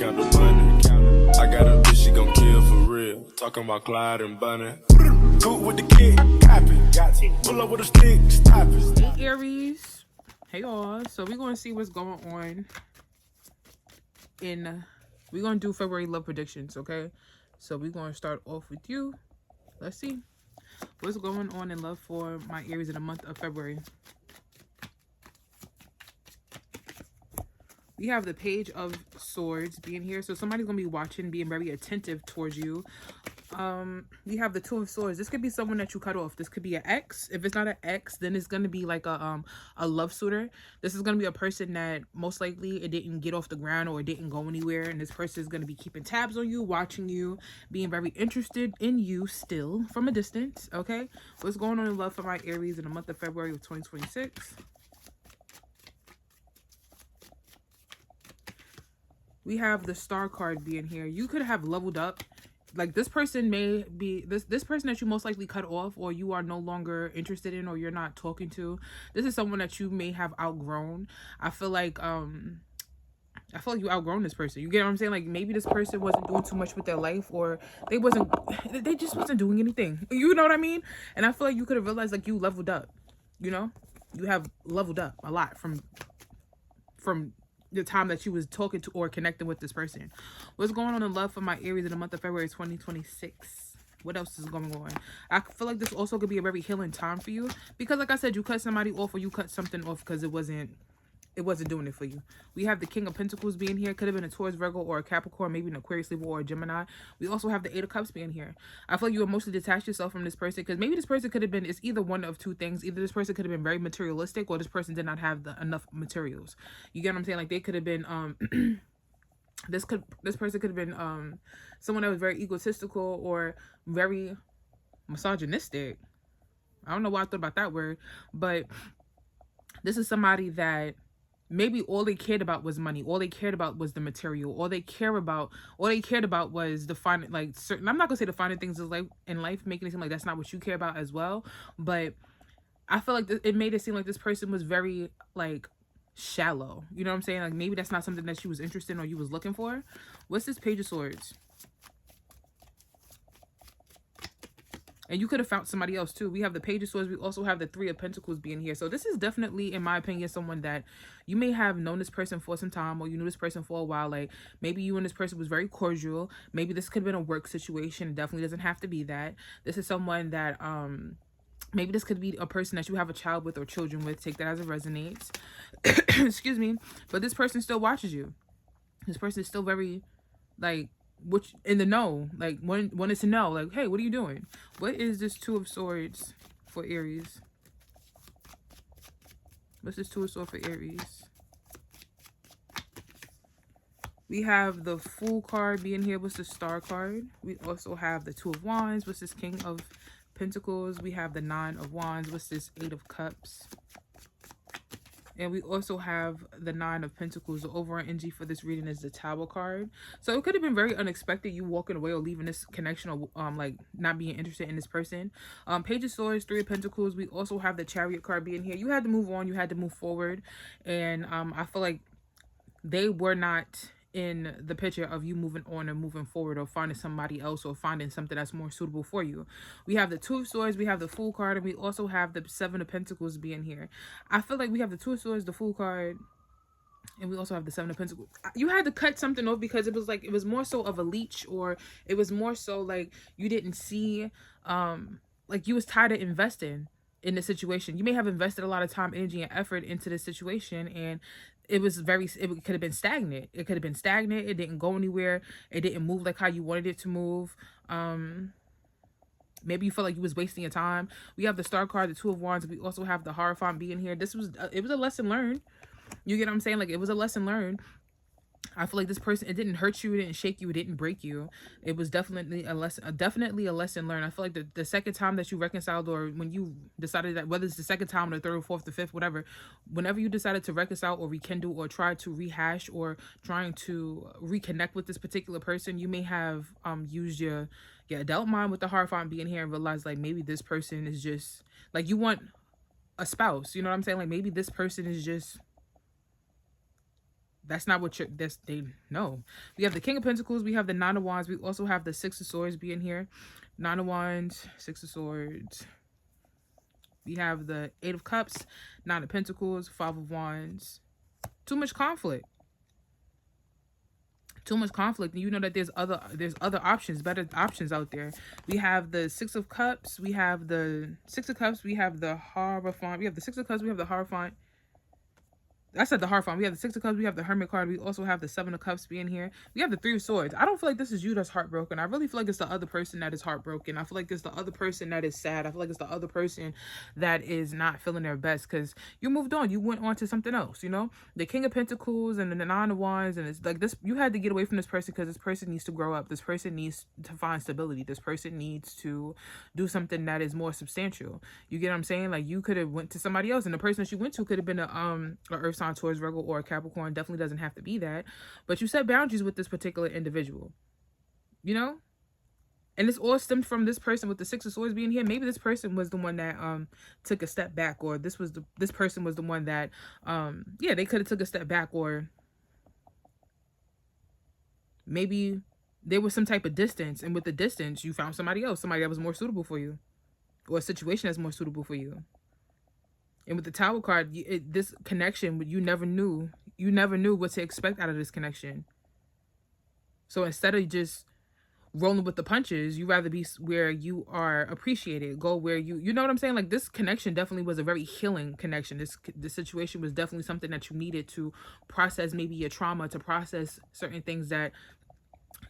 count the money. I got a bitch, she gon' kill for real. Talking about Clyde and Bunny. Do it with the kid, copy. Got to pull up with a stick, stop it. Hey Aries, hey y'all. So we're gonna see what's going on in. We're gonna do February love predictions, okay? So we're gonna start off with you. Let's see what's going on in love for my Aries in the month of February. We have the Page of Swords being here. So somebody's going to be watching, being very attentive towards you. We have the Two of Swords. This could be someone that you cut off. This could be an ex. If it's not an ex, then it's going to be like a love suitor. This is going to be a person that most likely it didn't get off the ground or it didn't go anywhere. And this person is going to be keeping tabs on you, watching you, being very interested in you still from a distance. Okay. What's going on in love for my Aries in the month of February of 2026? We have the Star card being here. You could have leveled up. Like this person may be this person that you most likely cut off, or you are no longer interested in, or you're not talking to. This is someone that you may have outgrown. I feel like you outgrown this person. You get what I'm saying? Like maybe this person wasn't doing too much with their life, or they just wasn't doing anything. You know what I mean? And I feel like you could have realized like you leveled up. You know? You have leveled up a lot from the time that you was talking to or connecting with this person. What's going on in love for my Aries in the month of February 2026? What else is going on? I feel like this also could be a very healing time for you, because like I said, you cut somebody off, or you cut something off because it wasn't doing it for you. We have the King of Pentacles being here. Could have been a Taurus, Virgo, or a Capricorn, maybe an Aquarius, Libra, or a Gemini. We also have the Eight of Cups being here. I feel like you emotionally detached yourself from this person, because maybe this person could have been, it's either one of two things. Either this person could have been very materialistic, or this person did not have enough materials. You get what I'm saying? Like they could have been, this person could have been someone that was very egotistical or very misogynistic. I don't know why I thought about that word, but this is somebody that maybe all they cared about was money. All they cared about was the material. All they cared about was the fine, like certain. I'm not gonna say the finer things in life, making it seem like that's not what you care about as well. But I feel like it made it seem like this person was very like shallow. You know what I'm saying? Like maybe that's not something that she was interested in or you was looking for. What's this Page of Swords? And you could have found somebody else too. We have the Page of Swords. We also have the Three of Pentacles being here. So this is definitely, in my opinion, someone that you may have known this person for some time, or you knew this person for a while. Like maybe you and this person was very cordial. Maybe this could have been a work situation. It definitely doesn't have to be that. This is someone that maybe this could be a person that you have a child with or children with. Take that as it resonates. Excuse me. But this person still watches you. This person is still very like, which in the know, like wanted to know, like, hey, what are you doing? What is this Two of Swords for Aries? What's this Two of Swords for Aries? We have the Fool card being here. What's the Star card? We also have the Two of Wands. What's this King of Pentacles? We have the Nine of Wands. What's this Eight of Cups? And we also have the Nine of Pentacles. The overall energy for this reading is the Tower card. So it could have been very unexpected, you walking away or leaving this connection, or like not being interested in this person. Page of Swords, Three of Pentacles. We also have the Chariot card being here. You had to move on. You had to move forward. And I feel like they were not in the picture of you moving on or moving forward or finding somebody else or finding something that's more suitable for you. We have the Two of Swords, we have the Fool card, and we also have the Seven of Pentacles being here. I feel like we have the Two of Swords, the Fool card, and we also have the Seven of Pentacles. You had to cut something off because it was like, it was more so of a leech, or it was more so like you didn't see, like you was tired of investing in the situation. You may have invested a lot of time, energy, and effort into this situation, and it could have been stagnant. It could have been stagnant. It didn't go anywhere. It didn't move like how you wanted it to move. Maybe you felt like you was wasting your time. We have the Star card, the Two of Wands. We also have the Hierophant being here. This was, it was a lesson learned. You get what I'm saying? Like it was a lesson learned. I feel like this person, it didn't hurt you, it didn't shake you, it didn't break you. It was definitely a lesson, learned. I feel like the second time that you reconciled, or when you decided that, whether it's the second time or the third or fourth or fifth, whatever, whenever you decided to reconcile or rekindle or try to rehash or trying to reconnect with this particular person, you may have used your adult mind with the Hierophant being here and realized like maybe this person is just like, you want a spouse, you know what I'm saying? Like maybe this person is just That's not what they know. We have the King of Pentacles. We have the Nine of Wands. We also have the Six of Swords being here. Nine of Wands, Six of Swords. We have the Eight of Cups, Nine of Pentacles, Five of Wands. Too much conflict. Too much conflict. And you know that there's other options, better options out there. We have the Six of Cups. We have the Six of Cups. We have the Hierophant. We have the Six of Cups. We have the Hierophant. I said the Hierophant. We have the Six of Cups. We have the Hermit card. We also have the Seven of Cups being here. We have the Three of Swords. I don't feel like this is you that's heartbroken. I really feel like it's the other person that is heartbroken. I feel like it's the other person that is sad. I feel like it's the other person that is not feeling their best because you moved on. You went on to something else, you know? The King of Pentacles and the Nine of Wands. And it's like this. You had to get away from this person because this person needs to grow up. This person needs to find stability. This person needs to do something that is more substantial. You get what I'm saying? Like you could have went to somebody else and the person that you went to could have been a Earth sign, Taurus, Virgo, or a Capricorn. Definitely doesn't have to be that, but you set boundaries with this particular individual, you know. And this all stemmed from this person with the Six of Swords being here. Maybe this person was the one that took a step back, or this person was the one that yeah, they could have took a step back, or maybe there was some type of distance, and with the distance you found somebody else, somebody that was more suitable for you, or a situation that's more suitable for you. And with the Tower card, this connection, you never knew what to expect out of this connection. So instead of just rolling with the punches, you rather be where you are appreciated, go where you know what I'm saying? Like this connection definitely was a very healing connection. This situation was definitely something that you needed to process, maybe your trauma, to process certain things that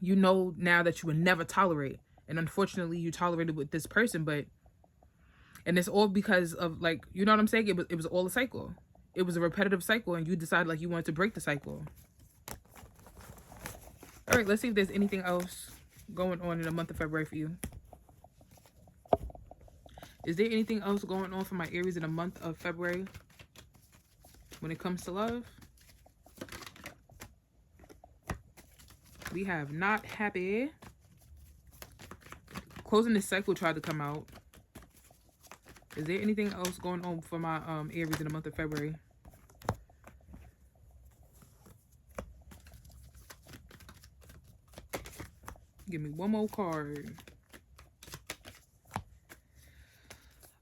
you know now that you would never tolerate. And unfortunately you tolerated with this person, and it's all because of, like, you know what I'm saying? It was all a cycle. It was a repetitive cycle, and you decided like you wanted to break the cycle. All right, let's see if there's anything else going on in the month of February for you. Is there anything else going on for my Aries in the month of February when it comes to love? We have not happy. Closing this cycle tried to come out. Is there anything else going on for my Aries in the month of February? Give me one more card.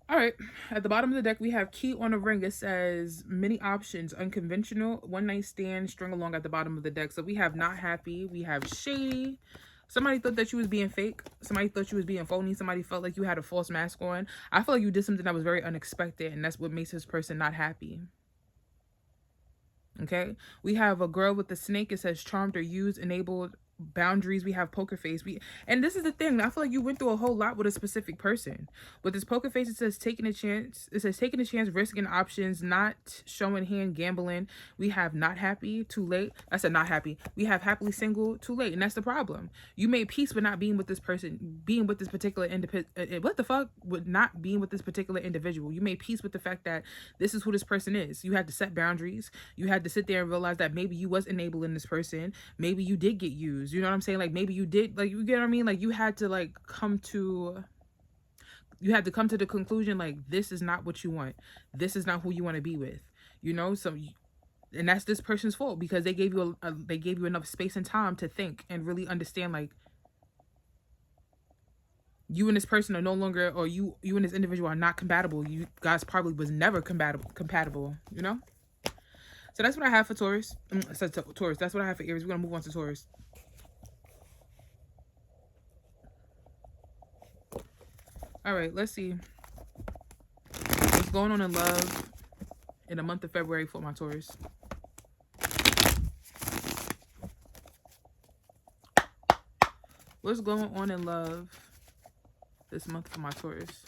All right. At the bottom of the deck, we have Key on a Ring. It says many options, unconventional, one night stand, string along at the bottom of the deck. So we have not happy. We have shady. Somebody thought that you was being fake. Somebody thought you was being phony. Somebody felt like you had a false mask on. I feel like you did something that was very unexpected, and that's what makes this person not happy. Okay? We have a girl with the snake. It says charmed or used, enabled, boundaries. We have poker face. And this is the thing. I feel like you went through a whole lot with a specific person. With this poker face, it says taking a chance. It says taking a chance, risking options, not showing hand, gambling. We have not happy, too late. I said not happy. We have happily single, too late. And that's the problem. You made peace with not being with this person, being with this particular what the fuck? With not being with this particular individual. You made peace with the fact that this is who this person is. You had to set boundaries. You had to sit there and realize that maybe you was enabling this person. Maybe you did get used. You know what I'm saying? Like maybe you did, like, you get what I mean? Like you had to come to the conclusion, like, this is not what you want. This is not who you want to be with, you know? So, and that's this person's fault because they gave you they gave you enough space and time to think and really understand, like, you and this person are no longer, or you and this individual are not compatible. You guys probably was never compatible, you know? So that's what I have for Taurus. Taurus. That's what I have for Aries. We're going to move on to Taurus. All right, let's see what's going on in love in the month of February for my Taurus. What's going on in love this month for my Taurus?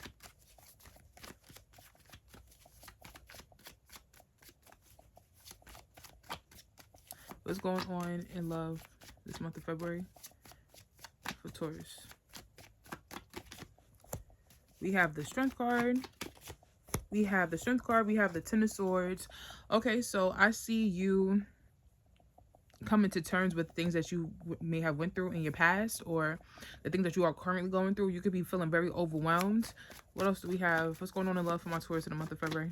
What's going on in love this month of February for Taurus? We have the Strength card. We have the Strength card. We have the Ten of Swords. Okay, so I see you coming to terms with things that you may have went through in your past, or the things that you are currently going through. You could be feeling very overwhelmed. What else do we have? What's going on in love for my Taurus in the month of February?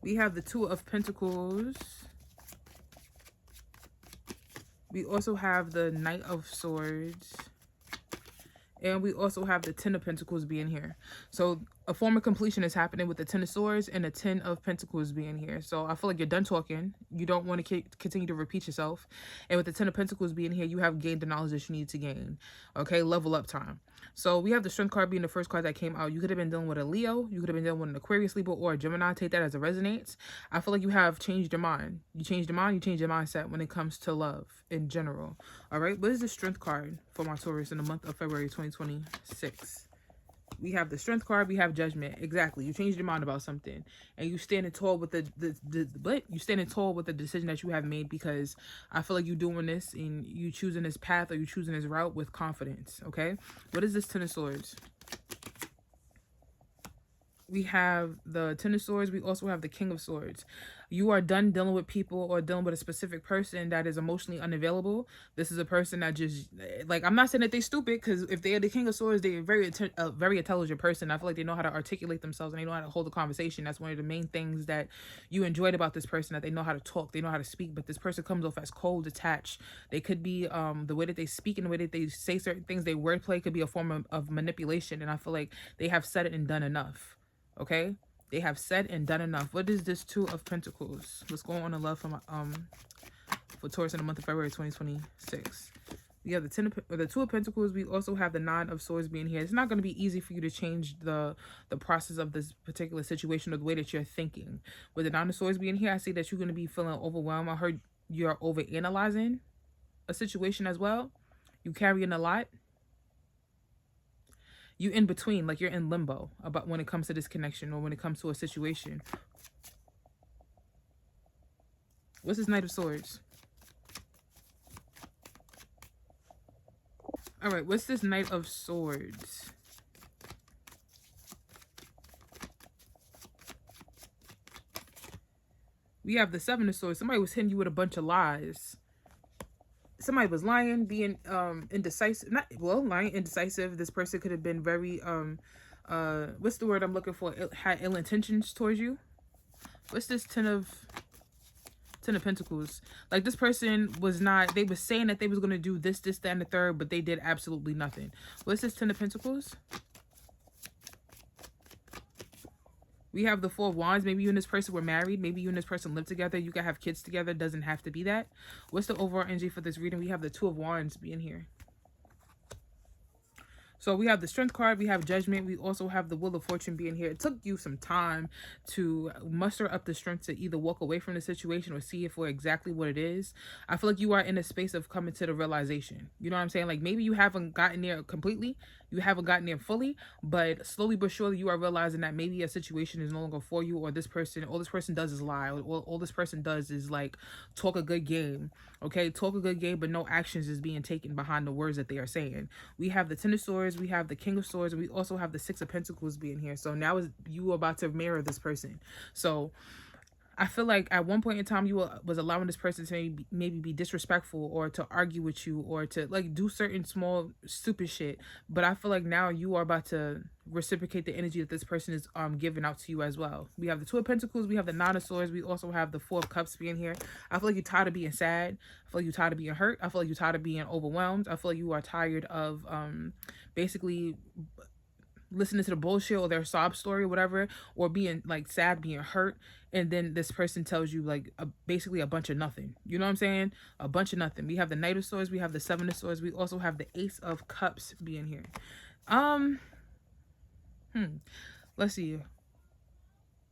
We have the Two of Pentacles. We also have the Knight of Swords. And we also have the Ten of Pentacles being here. So a form of completion is happening with the Ten of Swords and the Ten of Pentacles being here. So I feel like you're done talking. You don't want to continue to repeat yourself. And with the Ten of Pentacles being here, you have gained the knowledge that you need to gain. Okay, level up time. So we have the Strength card being the first card that came out. You could have been dealing with a Leo. You could have been dealing with an Aquarius, Libra, or a Gemini. Take that as it resonates. I feel like you have changed your mind. You changed your mind. You changed your mindset when it comes to love in general. All right. What is the Strength card for my Taurus in the month of February 2026? We have the Strength card. We have Judgment. Exactly. You changed your mind about something, and you standing tall with you standing tall with the decision that you have made, because I feel like you doing this and you choosing this path, or you choosing this route with confidence. Okay. What is this Ten of Swords? We have the Ten of Swords. We also have the King of Swords. You are done dealing with people or dealing with a specific person that is emotionally unavailable. This is a person that just, like, I'm not saying that they're stupid, because if they're the King of Swords, they're a very intelligent person. I feel like they know how to articulate themselves, and they know how to hold a conversation. That's one of the main things that you enjoyed about this person, that they know how to talk, they know how to speak. But this person comes off as cold, detached. They could be, the way that they speak and the way that they say certain things, their wordplay could be a form of manipulation. And I feel like they have said it and done enough. Okay, they have said and done enough. What is this Two of Pentacles? What's going on in love for Taurus in the month of February 2026? We have the Two of Pentacles. We also have the Nine of Swords being here. It's not going to be easy for you to change the process of this particular situation or the way that you're thinking. With the Nine of Swords being here, I see that you're going to be feeling overwhelmed. I heard you're overanalyzing a situation as well. You carrying a lot. You in between, like you're in limbo about when it comes to this connection or when it comes to a situation. What's this Knight of Swords? All right, what's this Knight of Swords? We have the Seven of Swords. Somebody was hitting you with a bunch of lies. Somebody was lying, being indecisive. Lying, indecisive. This person could have been very what's the word I'm looking for? Had ill intentions towards you. What's this Ten of Pentacles? Like, this person was not, they were saying that they was going to do this, that, and the third, but they did absolutely nothing. What's this Ten of Pentacles? We have the Four of Wands. Maybe you and this person were married. Maybe you and this person live together. You can have kids together. It doesn't have to be that. What's the overall energy for this reading? We have the Two of Wands being here. So we have the Strength card, we have Judgment, we also have the Wheel of Fortune being here. It took you some time to muster up the strength to either walk away from the situation or see it for exactly what it is. I feel like you are in a space of coming to the realization. You know what I'm saying? Like, maybe you haven't gotten there completely, you haven't gotten there fully, but slowly but surely you are realizing that maybe a situation is no longer for you, or this person, all this person does is lie, or all this person does is like talk a good game. Okay, talk a good game, but no actions is being taken behind the words that they are saying. We have the Ten of Swords, we have the King of Swords, and we also have the Six of Pentacles being here. So now you are about to mirror this person. So I feel like at one point in time you was allowing this person to maybe be disrespectful, or to argue with you, or to like do certain small stupid shit. But I feel like now you are about to reciprocate the energy that this person is giving out to you as well. We have the Two of Pentacles, we have the Nine of Swords, we also have the Four of Cups being here. I feel like you're tired of being sad. I feel like you're tired of being hurt. I feel like you're tired of being overwhelmed. I feel like you are tired of basically listening to the bullshit or their sob story or whatever, or being like sad, being hurt, and then this person tells you like basically a bunch of nothing. You know what I'm saying? A bunch of nothing. We have the Knight of Swords, we have the Seven of Swords, we also have the Ace of Cups being here. Let's see.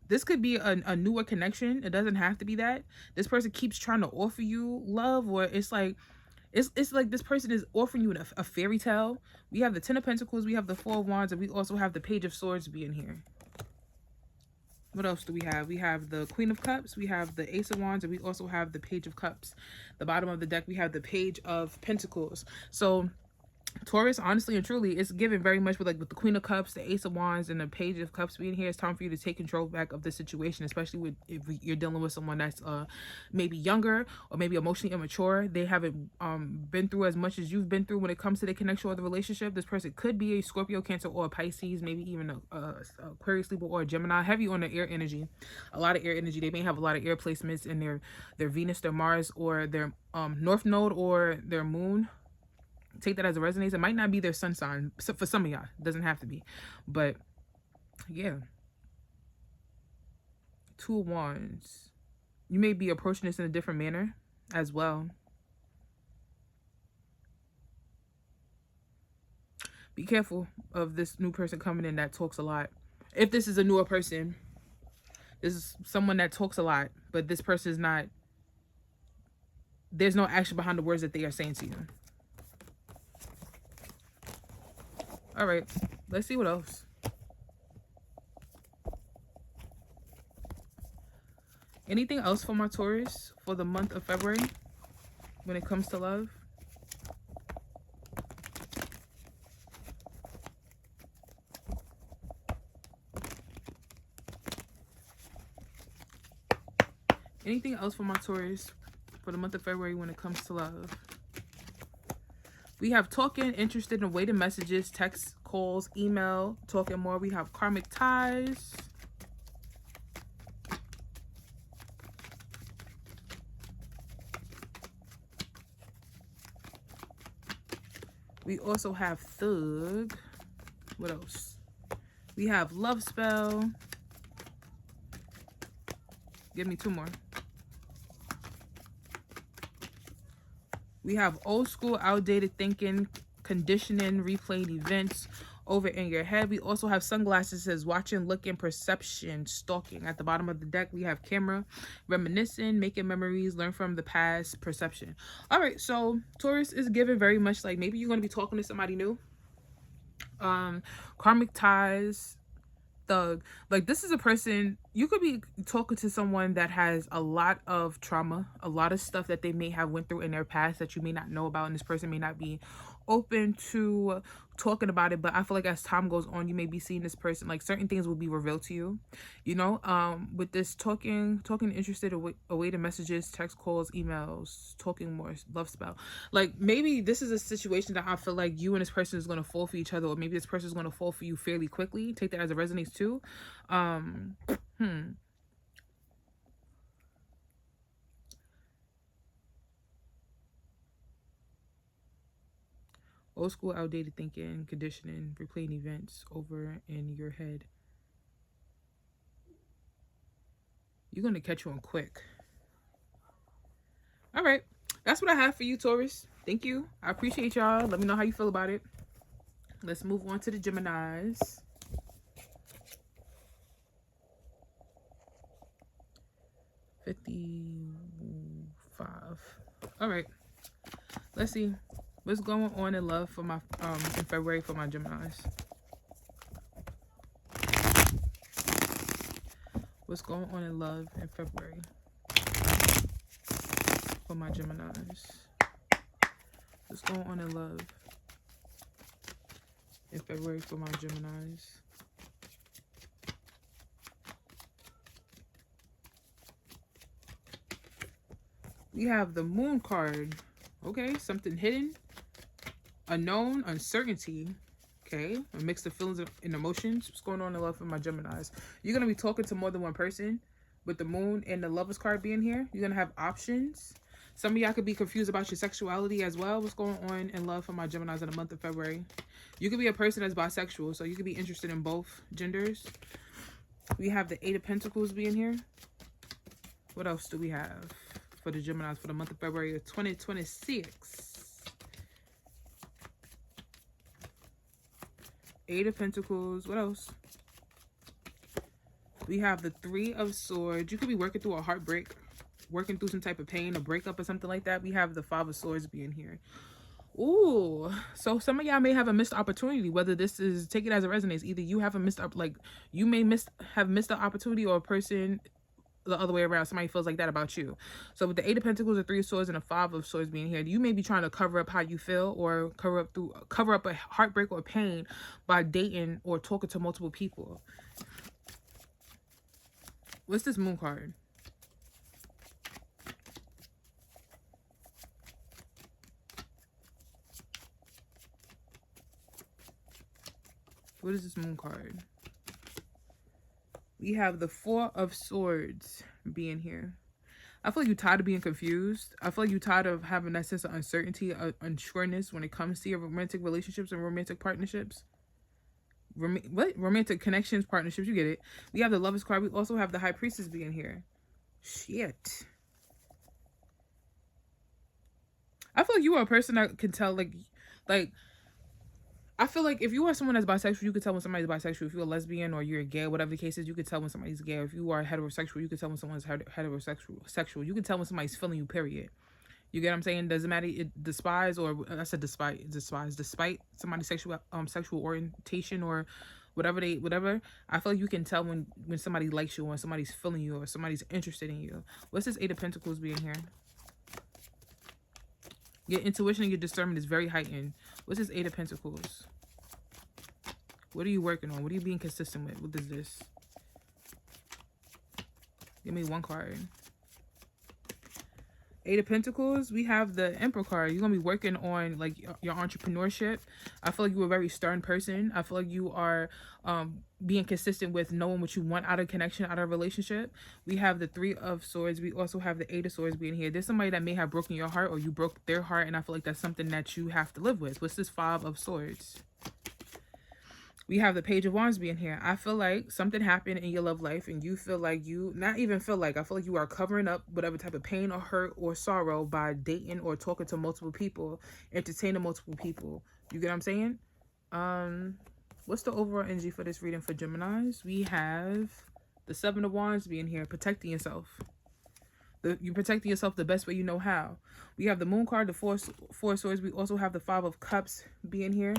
This could be a newer connection. It doesn't have to be that. This person keeps trying to offer you love, or it's like this person is offering you a fairy tale. We have the Ten of Pentacles, we have the Four of Wands, and we also have the Page of Swords being here. What else do we have? We have the Queen of Cups, we have the Ace of Wands, and we also have the Page of Cups. The bottom of the deck, we have the Page of Pentacles. So Taurus, honestly and truly, it's given very much with the Queen of Cups, the Ace of Wands, and the Page of Cups being here. It's time for you to take control back of the situation, especially if you're dealing with someone that's maybe younger or maybe emotionally immature. They haven't been through as much as you've been through when it comes to the connection or the relationship. This person could be a Scorpio, Cancer, or a Pisces, maybe even a Aquarius, Libra, or a Gemini. Heavy on the air energy, a lot of air energy. They may have a lot of air placements in their Venus, their Mars, or their North Node or their Moon. Take that as a resonance. It might not be their sun sign. So for some of y'all, it doesn't have to be. But yeah. 2 of Wands. You may be approaching this in a different manner as well. Be careful of this new person coming in that talks a lot. If this is a newer person, this is someone that talks a lot, but this person is not, there's no action behind the words that they are saying to you. All right, let's see what else. Anything else for my Taurus for the month of February when it comes to love? Anything else for my Taurus for the month of February when it comes to love? We have talking, interested, in waiting messages, text, calls, email, talking more. We have karmic ties. We also have thug. What else? We have love spell. Give me 2 more. We have old school, outdated thinking, conditioning, replayed events over in your head. We also have sunglasses, says watching, looking, perception, stalking. At the bottom of the deck, we have camera, reminiscing, making memories, learn from the past, perception. All right, so Taurus is given very much like maybe you're going to be talking to somebody new. Karmic ties, thug. Like, this is a person, you could be talking to someone that has a lot of trauma, a lot of stuff that they may have went through in their past that you may not know about, and this person may not be open to talking about it. But I feel like as time goes on, you may be seeing this person, like certain things will be revealed to you, you know. With this talking, interested, awaiting messages, text, calls, emails, talking more, love spell. Like, maybe this is a situation that I feel like you and this person is going to fall for each other, or maybe this person is going to fall for you fairly quickly. Take that as a resonance too. Old school, outdated thinking, conditioning, replaying events over in your head. You're going to catch on quick. All right. That's what I have for you, Taurus. Thank you. I appreciate y'all. Let me know how you feel about it. Let's move on to the Geminis. All right. Let's see. What's going on in love for my in February for my Geminis? What's going on in love in February for my Geminis? What's going on in love in February for my Geminis? We have the Moon card. Okay, something hidden. Unknown, uncertainty, okay, a mix of feelings and emotions. What's going on in love for my Geminis? You're going to be talking to more than one person with the Moon and the Lovers card being here. You're going to have options. Some of y'all could be confused about your sexuality as well. What's going on in love for my Geminis in the month of February? You could be a person that's bisexual, so you could be interested in both genders. We have the 8 of Pentacles being here. What else do we have for the Geminis for the month of February of 2026? 8 of Pentacles. What else? We have the 3 of Swords. You could be working through a heartbreak, working through some type of pain, a breakup or something like that. We have the 5 of Swords being here. Ooh, so some of y'all may have a missed opportunity, whether this is, take it as a resonance. Either you have a missed up, like you may have missed the opportunity, or a person, the other way around. Somebody feels like that about you. So with the 8 of Pentacles, the 3 of Swords, and the 5 of Swords being here, you may be trying to cover up how you feel, or cover up a heartbreak or pain by dating or talking to multiple people. What's this Moon card? What is this Moon card? We have the 4 of Swords being here. I feel like you're tired of being confused. I feel like you're tired of having that sense of uncertainty, unsureness when it comes to your romantic relationships and romantic partnerships. Romantic connections, partnerships, you get it. We have the Lovers card. We also have the High Priestess being here. Shit. I feel like you are a person that can tell, like, I feel like if you are someone that's bisexual, you could tell when somebody's bisexual. If you're a lesbian or you're gay, whatever the case is, you could tell when somebody's gay. Or if you are heterosexual, you could tell when someone's heterosexual. You can tell when somebody's feeling you, period. You get what I'm saying? Doesn't matter, despite somebody's sexual orientation or whatever. I feel like you can tell when somebody likes you, or when somebody's feeling you, or somebody's interested in you. What's this 8 of Pentacles being here? Your intuition and your discernment is very heightened. What's this 8 of Pentacles? What are you working on? What are you being consistent with? What is this? Give me one card. 8 of Pentacles, we have the Emperor card. You're going to be working on, like, your entrepreneurship. I feel like you're a very stern person. I feel like you are being consistent with knowing what you want out of connection, out of relationship. We have the 3 of Swords. We also have the 8 of Swords being here. There's somebody that may have broken your heart, or you broke their heart, and I feel like that's something that you have to live with. What's this 5 of Swords? We have the Page of Wands being here. I feel like something happened in your love life, and you feel like I feel like you are covering up whatever type of pain or hurt or sorrow by dating or talking to multiple people, entertaining multiple people. You get what I'm saying? What's the overall energy for this reading for Geminis? We have the 7 of Wands being here, protecting yourself. You're protecting yourself the best way you know how. We have the Moon card, the 4 of Swords. We also have the 5 of Cups being here.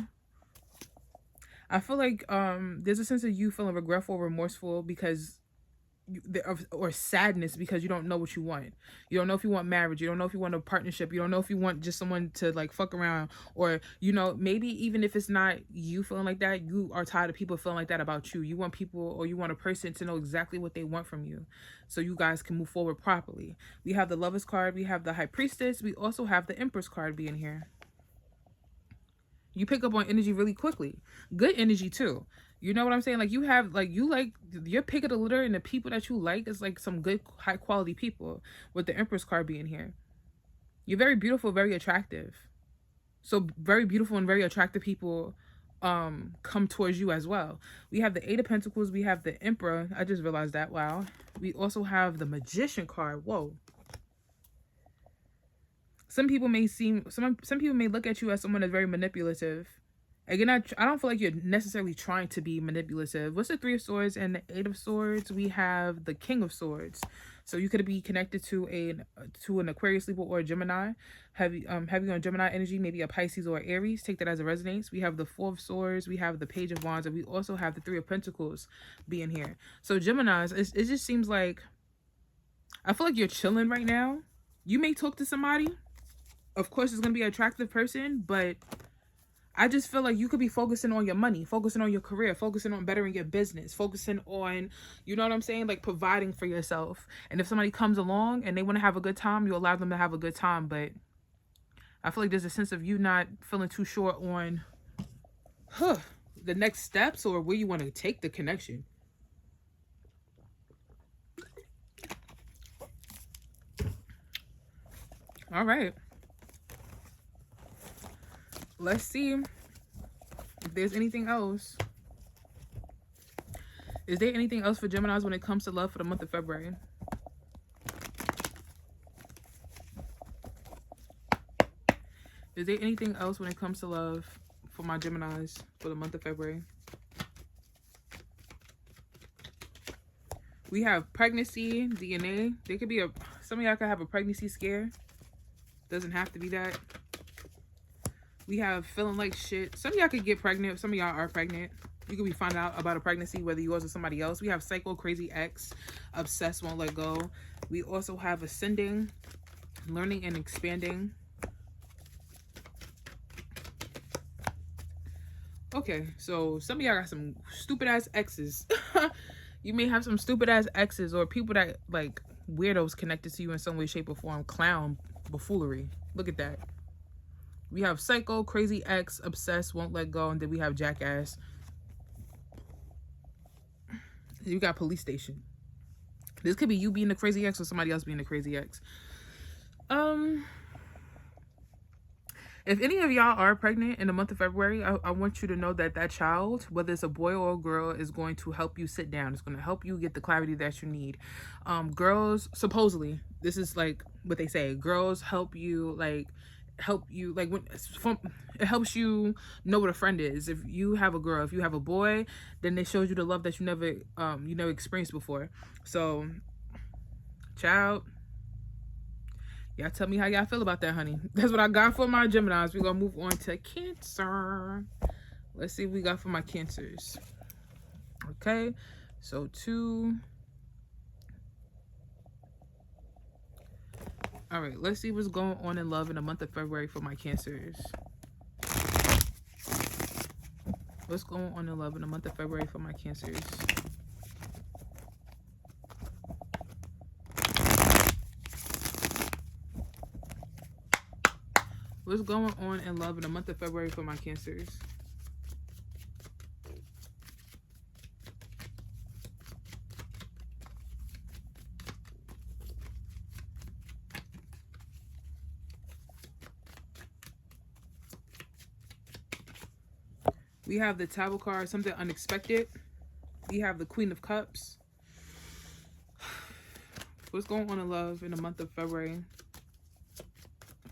I feel like there's a sense of you feeling regretful, remorseful, because or sadness because you don't know what you want. You don't know if you want marriage. You don't know if you want a partnership. You don't know if you want just someone to, like, fuck around, or, you know, maybe even if it's not you feeling like that, you are tired of people feeling like that about you. You want people, or you want a person to know exactly what they want from you, so you guys can move forward properly. We have the Lovers card. We have the High Priestess. We also have the Empress card being here. You pick up on energy really quickly. Good energy too. You know what I'm saying? Like, you have, like, your pick of the litter, and the people that you like is, like, some good high quality people, with the Empress card being here. You're very beautiful, very attractive. So very beautiful and very attractive people come towards you as well. We have the 8 of Pentacles. We have the Emperor. I just realized that. Wow. We also have the Magician card. Whoa. Some people may look at you as someone that's very manipulative. Again, I don't feel like you're necessarily trying to be manipulative. What's the 3 of Swords and the 8 of Swords? We have the King of Swords. So you could be connected to an Aquarius, Libra, or a Gemini. Heavy on Gemini energy, maybe a Pisces or Aries. Take that as a resonance. We have the 4 of Swords. We have the Page of Wands, and we also have the 3 of Pentacles being here. So Geminis, it just seems like, I feel like you're chilling right now. You may talk to somebody. Of course, it's going to be an attractive person, but I just feel like you could be focusing on your money, focusing on your career, focusing on bettering your business, focusing on, you know what I'm saying, like, providing for yourself. And if somebody comes along and they want to have a good time, you allow them to have a good time. But I feel like there's a sense of you not feeling too sure on the next steps or where you want to take the connection. All right. Let's see if there's anything else. Is there anything else for Geminis when it comes to love for the month of February? Is there anything else when it comes to love for my Geminis for the month of February? We have pregnancy, DNA. There could be some of y'all could have a pregnancy scare. Doesn't have to be that. We have feeling like shit. Some of y'all could get pregnant. Some of y'all are pregnant. You could be finding out about a pregnancy, whether yours or somebody else. We have Psycho, Crazy Ex, Obsessed, Won't Let Go. We also have Ascending, Learning and Expanding. Okay, so some of y'all got some stupid ass exes. You may have some stupid ass exes or people that like weirdos connected to you in some way, shape, or form. Clown, buffoonery. Look at that. We have Psycho, Crazy Ex, Obsessed, Won't Let Go, and then we have Jackass. You got Police Station. This could be you being the crazy ex or somebody else being the crazy ex. If any of y'all are pregnant in the month of February, I want you to know that that child, whether it's a boy or a girl, is going to help you sit down. It's going to help you get the clarity that you need. Girls, supposedly, this is like what they say. Girls help you when it helps you know what a friend is. If you have a girl, if you have a boy, then it shows you the love that you never experienced before. So, child, y'all tell me how y'all feel about that, honey. That's what I got for my Geminis. We're gonna move on to Cancer. Let's see what we got for my Cancers. Okay, so 2. All right, let's see what's going on in love in the month of February for my Cancers. What's going on in love in the month of February for my Cancers? What's going on in love in the month of February for my Cancers? We have the Tower card, something unexpected. We have the Queen of Cups. What's going on in love in the month of February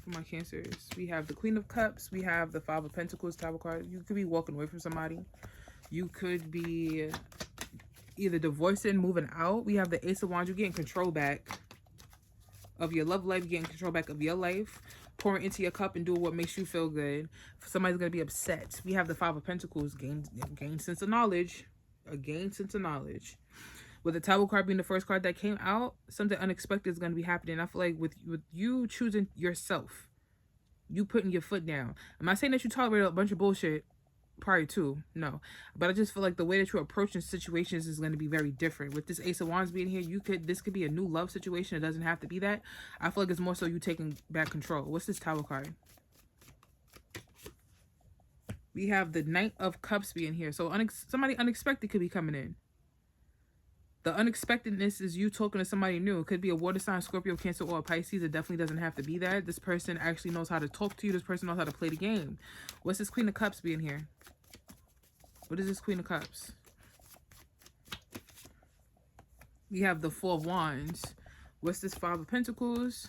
for my Cancers? We have the Queen of Cups. We have the Five of Pentacles, Tower card. You could be walking away from somebody. You could be either divorcing, moving out. We have the Ace of Wands. You're getting control back of your love life. You're getting control back of your life. Pouring into your cup and doing what makes you feel good. Somebody's going to be upset. We have the Five of Pentacles. Gain sense of knowledge. A gain sense of knowledge. With the Tower card being the first card that came out, something unexpected is going to be happening. I feel like with you choosing yourself, you putting your foot down. I'm not saying that you tolerate a bunch of bullshit prior to, no. But I just feel like the way that you're approaching situations is going to be very different. With this Ace of Wands being here, this could be a new love situation. It doesn't have to be that. I feel like it's more so you taking back control. What's this Tower card? We have the Knight of Cups being here. So somebody unexpected could be coming in. The unexpectedness is you talking to somebody new. It could be a water sign, Scorpio, Cancer, or a Pisces. It definitely doesn't have to be that. This person actually knows how to talk to you. This person knows how to play the game. What's this Queen of Cups being here? What is this Queen of Cups? We have the Four of Wands. What's this Five of Pentacles?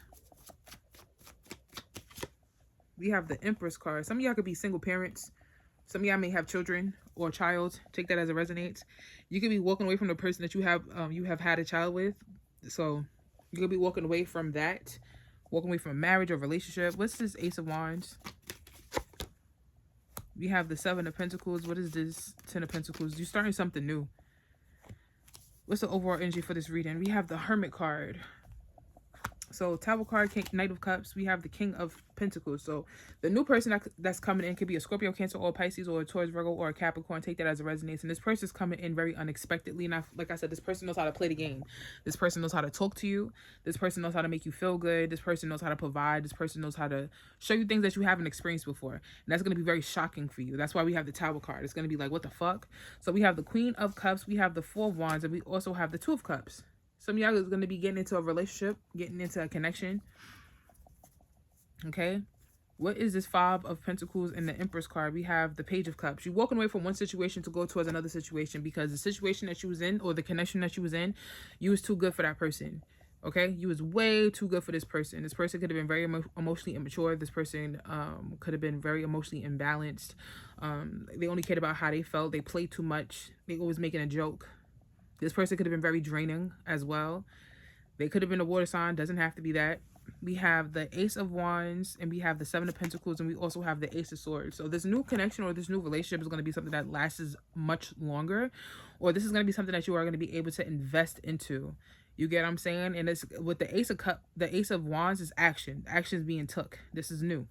We have the Empress card. Some of y'all could be single parents. Some of y'all may have children or a child. Take that as it resonates. You could be walking away from the person that you have had a child with. So you could be walking away from that. Walking away from a marriage or relationship. What's this Ace of Wands? We have the Seven of Pentacles. What is this Ten of Pentacles? You're starting something new. What's the overall energy for this reading? We have the Hermit card. So Tower card, Knight of Cups. We have the King of Pentacles. So the new person that's coming in could be a Scorpio, Cancer, or a Pisces, or a Taurus, Virgo, or a Capricorn. Take that as it resonates. And this person's coming in very unexpectedly. And like I said, this person knows how to play the game. This person knows how to talk to you. This person knows how to make you feel good. This person knows how to provide. This person knows how to show you things that you haven't experienced before. And that's going to be very shocking for you. That's why we have the Tower card. It's going to be like, what the fuck? So we have the Queen of Cups. We have the Four of Wands. And we also have the Two of Cups. Some of y'all is going to be getting into a relationship, getting into a connection. Okay. What is this Five of Pentacles in the Empress card? We have the Page of Cups. You're walking away from one situation to go towards another situation because the situation that you was in or the connection that you was in, you was too good for that person. Okay. You was way too good for this person. This person could have been very emotionally immature. This person could have been very emotionally imbalanced. They only cared about how they felt. They played too much. They always making a joke. This person could have been very draining as well. They could have been a water sign. Doesn't have to be that. we have the Ace of Wands, and we have the Seven of Pentacles, and we also have the Ace of Swords. So this new connection or this new relationship is going to be something that lasts much longer, or this is going to be something that you are going to be able to invest into. You get what I'm saying? And it's with the Ace of Wands is action. Action is being took. This is new.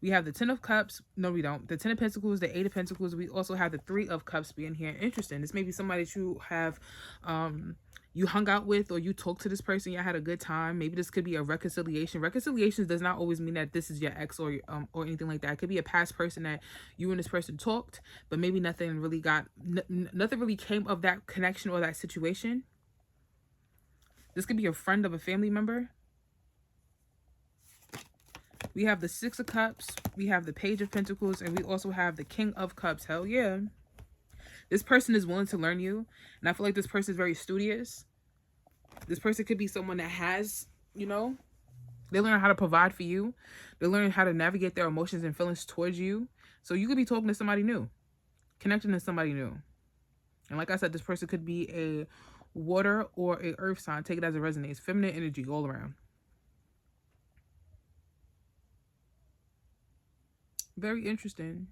We have the Ten of Cups. No, we don't. The Ten of Pentacles, the Eight of Pentacles. We also have the Three of Cups being here. Interesting. This may be somebody that you have, you hung out with, or you talked to this person. You had a good time. Maybe this could be a reconciliation. Reconciliations does not always mean that this is your ex or anything like that. It could be a past person that you and this person talked, but maybe nothing really nothing really came of that connection or that situation. This could be a friend of a family member. We have the Six of Cups. We have the Page of Pentacles. And we also have the King of Cups. Hell yeah. This person is willing to learn you. And I feel like this person is very studious. This person could be someone that has, you know, they learn how to provide for you. They learn how to navigate their emotions and feelings towards you. So you could be talking to somebody new. Connecting to somebody new. And like I said, this person could be a water or a earth sign. Take it as it resonates. Feminine energy all around. Very interesting.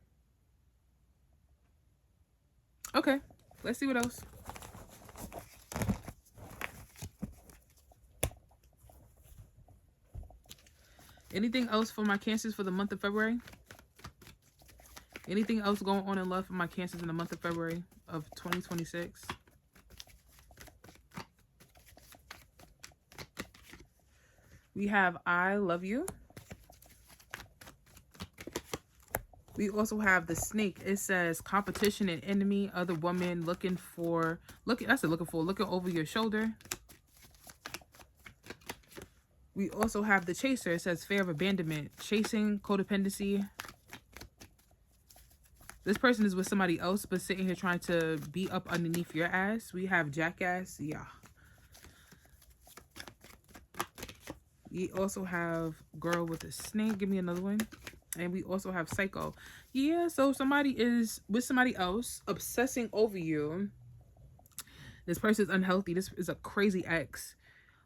Okay, let's see what else. Anything else for my Cancers for the month of February? Anything else going on in love for my Cancers in the month of February of 2026? We have I love you. We also have the Snake. It says competition and enemy, other woman looking over your shoulder. We also have the Chaser. It says fear of abandonment, chasing, codependency. This person is with somebody else, but sitting here trying to be up underneath your ass. We have Jackass. Yeah. We also have Girl with a Snake. Give me another one. And we also have Psycho. Yeah, so somebody is with somebody else, obsessing over you. This person is unhealthy. This is a crazy ex.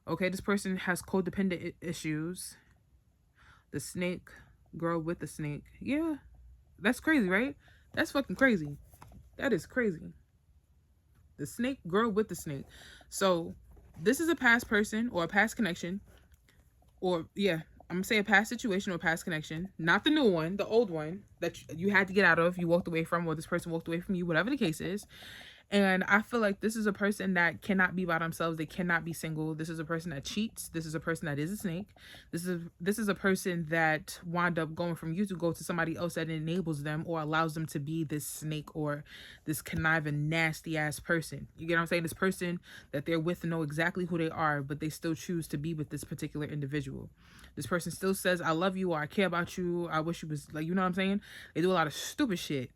Okay, this person has codependent issues. The Snake, Girl with the Snake. Yeah, that's crazy, right? That's fucking crazy. That is crazy. The Snake, Girl with the Snake. So this is a past person or a past connection. Or, yeah, I'm gonna say a past situation or past connection, not the new one, the old one that you had to get out of, you walked away from, or this person walked away from you, whatever the case is. And I feel like this is a person that cannot be by themselves. They cannot be single. This is a person that cheats. This is a person that is a snake. This is a person that wound up going from you to go to somebody else that enables them or allows them to be this snake or this conniving, nasty ass person. You get what I'm saying? This person that they're with know exactly who they are, but they still choose to be with this particular individual. This person still says, I love you, or I care about you. I wish you was, like, you know what I'm saying? They do a lot of stupid shit.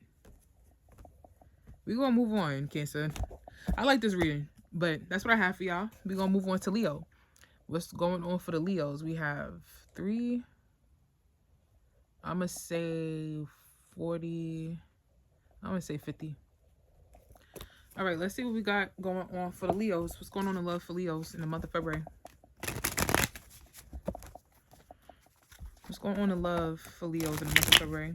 We're going to move on, Cancer. I like this reading, but that's what I have for y'all. We're going to move on to Leo. What's going on for the Leos? We have 3. I'm going to say 40. I'm going to say 50. All right, let's see what we got going on for the Leos. What's going on in love for Leos in the month of February? What's going on in love for Leos in the month of February?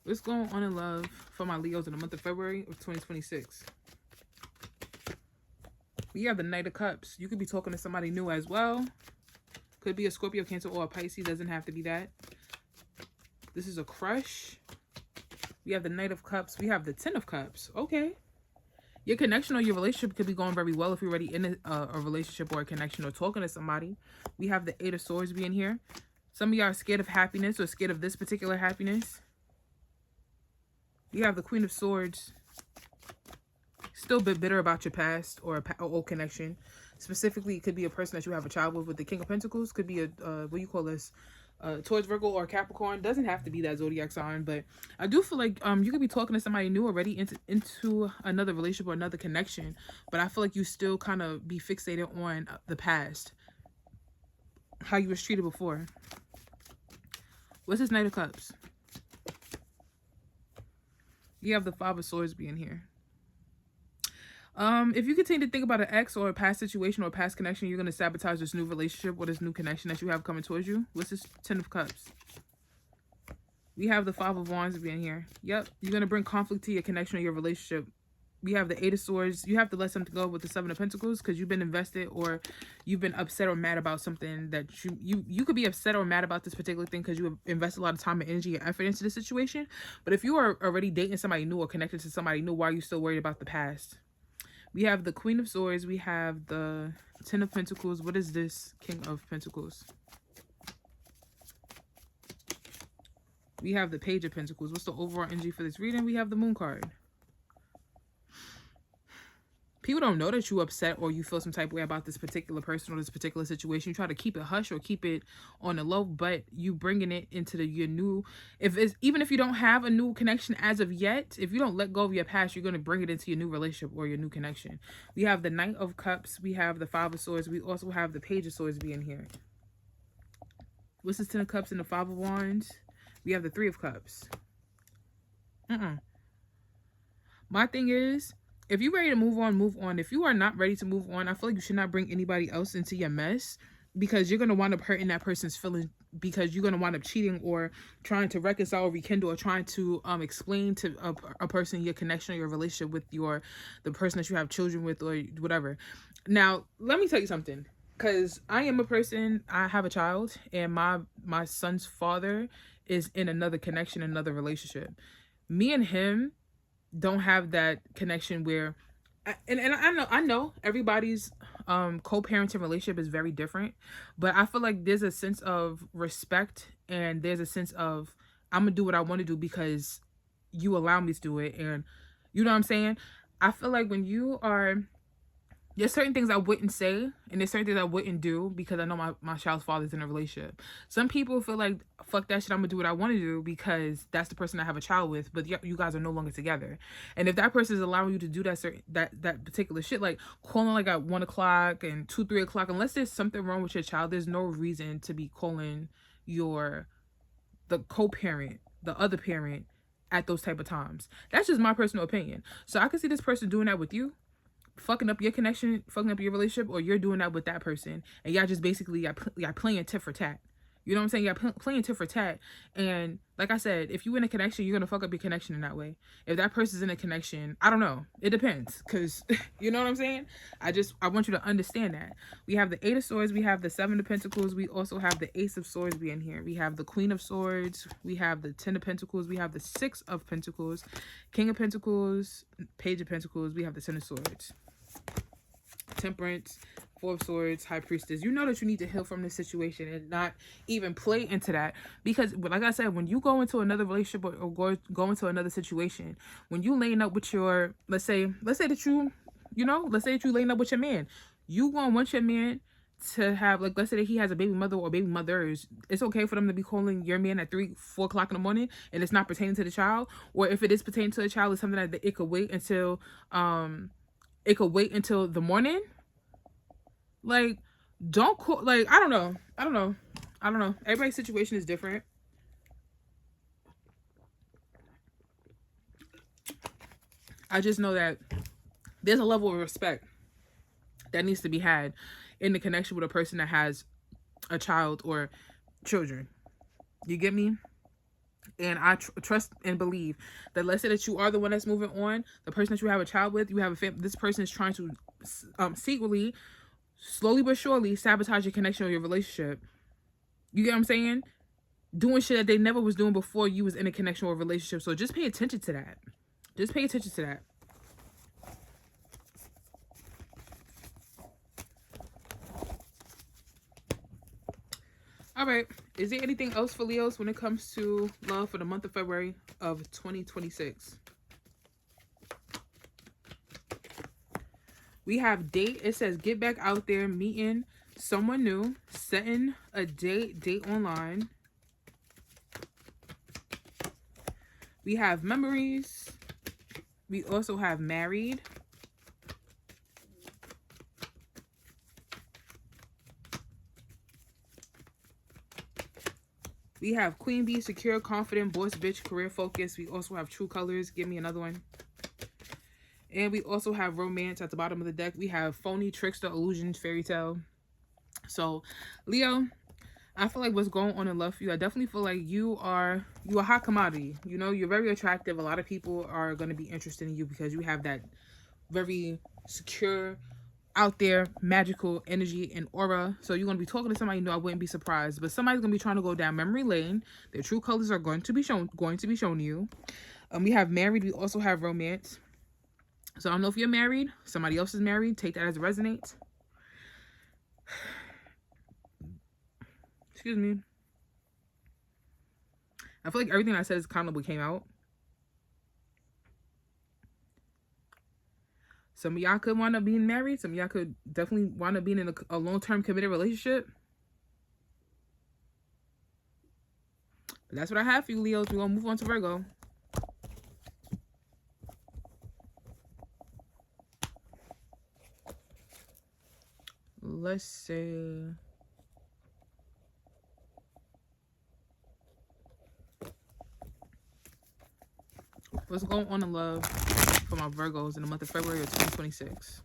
What's going on in love for my Leos in the month of February of 2026? We have the Knight of Cups. You could be talking to somebody new as well. Could be a Scorpio, Cancer, or a Pisces. Doesn't have to be that. This is a crush. We have the Knight of Cups. We have the Ten of Cups. Okay. Your connection or your relationship could be going very well if you're already in a relationship or a connection or talking to somebody. We have the Eight of Swords being here. Some of y'all are scared of happiness or scared of this particular happiness. We have the Queen of Swords. Still a bit bitter about your past or an old connection. Specifically, it could be a person that you have a child with the King of Pentacles. Could be a, what do you call this? towards Virgo or Capricorn. Doesn't have to be that zodiac sign, but I do feel like you could be talking to somebody new already into another relationship or another connection, but I feel like you still kind of be fixated on the past, how you was treated before. What's this Knight of Cups? You have the Five of Swords being here. If you continue to think about an ex or a past situation or a past connection, you're going to sabotage this new relationship or this new connection that you have coming towards you. What's this Ten of Cups? We have the Five of Wands being here. Yep. You're going to bring conflict to your connection or your relationship. We have the Eight of Swords. You have to let something go with the Seven of Pentacles because you've been invested or you've been upset or mad about something that you could be upset or mad about this particular thing because you have invested a lot of time and energy and effort into the situation. But if you are already dating somebody new or connected to somebody new, why are you still worried about the past? We have the Queen of Swords. We have the Ten of Pentacles. What is this King of Pentacles? We have the Page of Pentacles. What's the overall energy for this reading? We have the Moon card. People don't know that you upset or you feel some type of way about this particular person or this particular situation. You try to keep it hush or keep it on the low, but you bringing it into your new, even if you don't have a new connection as of yet, if you don't let go of your past, you're going to bring it into your new relationship or your new connection. We have the Knight of Cups. We have the Five of Swords. We also have the Page of Swords being here. What's this Ten of Cups and the Five of Wands? We have the Three of Cups. My thing is, if you're ready to move on, move on. If you are not ready to move on, I feel like you should not bring anybody else into your mess because you're going to wind up hurting that person's feelings because you're going to wind up cheating or trying to reconcile or rekindle or trying to explain to a person your connection or your relationship with the person that you have children with or whatever. Now, let me tell you something, because I am a person, I have a child, and my son's father is in another connection, another relationship. Me and him don't have that connection where and I know everybody's co-parenting relationship is very different, but I feel like there's a sense of respect and there's a sense of I'm gonna do what I want to do because you allow me to do it, and you know what I'm saying. I feel like when you are, there's certain things I wouldn't say and there's certain things I wouldn't do because I know my child's father's in a relationship. Some people feel like, fuck that shit, I'm gonna do what I want to do because that's the person I have a child with, but you guys are no longer together. And if that person is allowing you to do that particular shit, like calling like at 1 o'clock and 2, 3 o'clock, unless there's something wrong with your child, there's no reason to be calling the co-parent, the other parent, at those type of times. That's just my personal opinion. So I can see this person doing that with you, fucking up your connection, fucking up your relationship, or you're doing that with that person, and y'all just basically y'all playing tit for tat. You know what I'm saying? Y'all playing tit for tat. And like I said, if you in a connection, you're gonna fuck up your connection in that way. If that person's in a connection, I don't know. It depends, because you know what I'm saying? I want you to understand that. We have the Eight of Swords, we have the Seven of Pentacles, we also have the Ace of Swords being here. We have the Queen of Swords, we have the Ten of Pentacles, we have the Six of Pentacles, King of Pentacles, Page of Pentacles, we have the Ten of Swords. Temperance, Four of Swords, High Priestess. You know that you need to heal from this situation and not even play into that, because like I said, when you go into another relationship or go into another situation, when you laying up with your, let's say that you laying up with your man, you gonna want your man to have, like, let's say that he has a baby mother or baby mothers. It's okay for them to be calling your man at 3, 4 o'clock in the morning and it's not pertaining to the child, or if it is pertaining to the child, it's something that it could wait until the morning. Like, don't call, like, I don't know. Everybody's situation is different. I just know that there's a level of respect that needs to be had in the connection with a person that has a child or children. You get me? And I trust and believe that, let's say that you are the one that's moving on, the person that you have a child with, you have a family, this person is trying to secretly, slowly but surely, sabotage your connection or your relationship. You get what I'm saying? Doing shit that they never was doing before you was in a connection or a relationship. So just pay attention to that. Just pay attention to that. All right. Is there anything else for Leos when it comes to love for the month of February of 2026? We have date. It says get back out there, meeting someone new, setting a date online. We have memories. We also have married. We have queen bee, secure, confident, boss bitch, career focus. We also have true colors. Give me another one. And we also have romance at the bottom of the deck. We have phony, trickster, illusion, fairy tale. So, Leo, I feel like what's going on in love for you, I definitely feel like you are a hot commodity. You know, you're very attractive. A lot of people are going to be interested in you because you have that very secure, out there, magical energy and aura. So you're going to be talking to somebody, you know, I wouldn't be surprised. But somebody's going to be trying to go down memory lane. Their true colors are going to be shown to you. We have married. We also have romance. So I don't know if you're married. Somebody else is married. Take that as it resonates. Excuse me. I feel like everything I said is kind of what came out. Some of y'all could wind up being married. Some of y'all could definitely wind up being in a long-term committed relationship. But that's what I have for you, Leos. We're going to move on to Virgo. Let's say... what's going on in love for my Virgos in the month of February of 2026?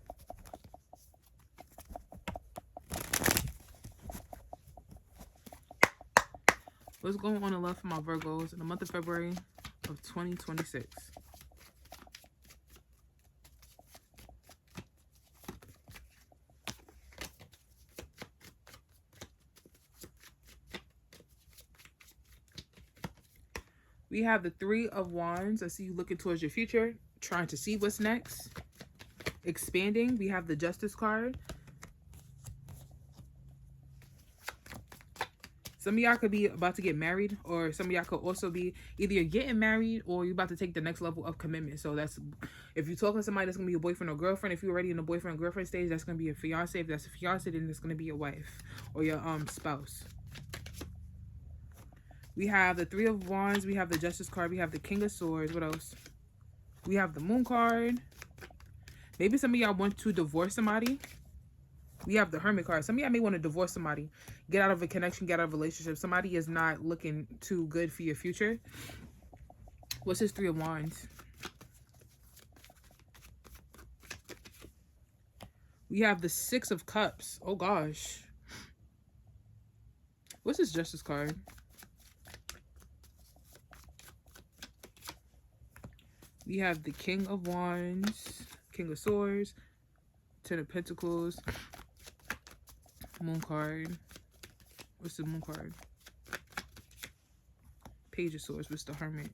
What's going on in love for my Virgos in the month of February of 2026? We have the Three of Wands. I see you looking towards your future, trying to see what's next. Expanding. We have the Justice card. Some of y'all could be about to get married, or some of y'all could also be either you're getting married or you're about to take the next level of commitment. So that's, if you're talking to somebody, that's going to be your boyfriend or girlfriend. If you're already in the boyfriend girlfriend stage, that's going to be your fiance. If that's a fiance, then it's going to be your wife or your spouse. We have the Three of Wands. We have the Justice card. We have the King of Swords. What else? We have the Moon card. Maybe some of y'all want to divorce somebody. We have the Hermit card. Some of y'all may want to divorce somebody. Get out of a connection. Get out of a relationship. Somebody is not looking too good for your future. What's this Three of Wands? We have the Six of Cups. Oh, gosh. What's this Justice card? We have the King of Wands, King of Swords, Ten of Pentacles, Moon card. What's the Moon card? Page of Swords. What's the Hermit?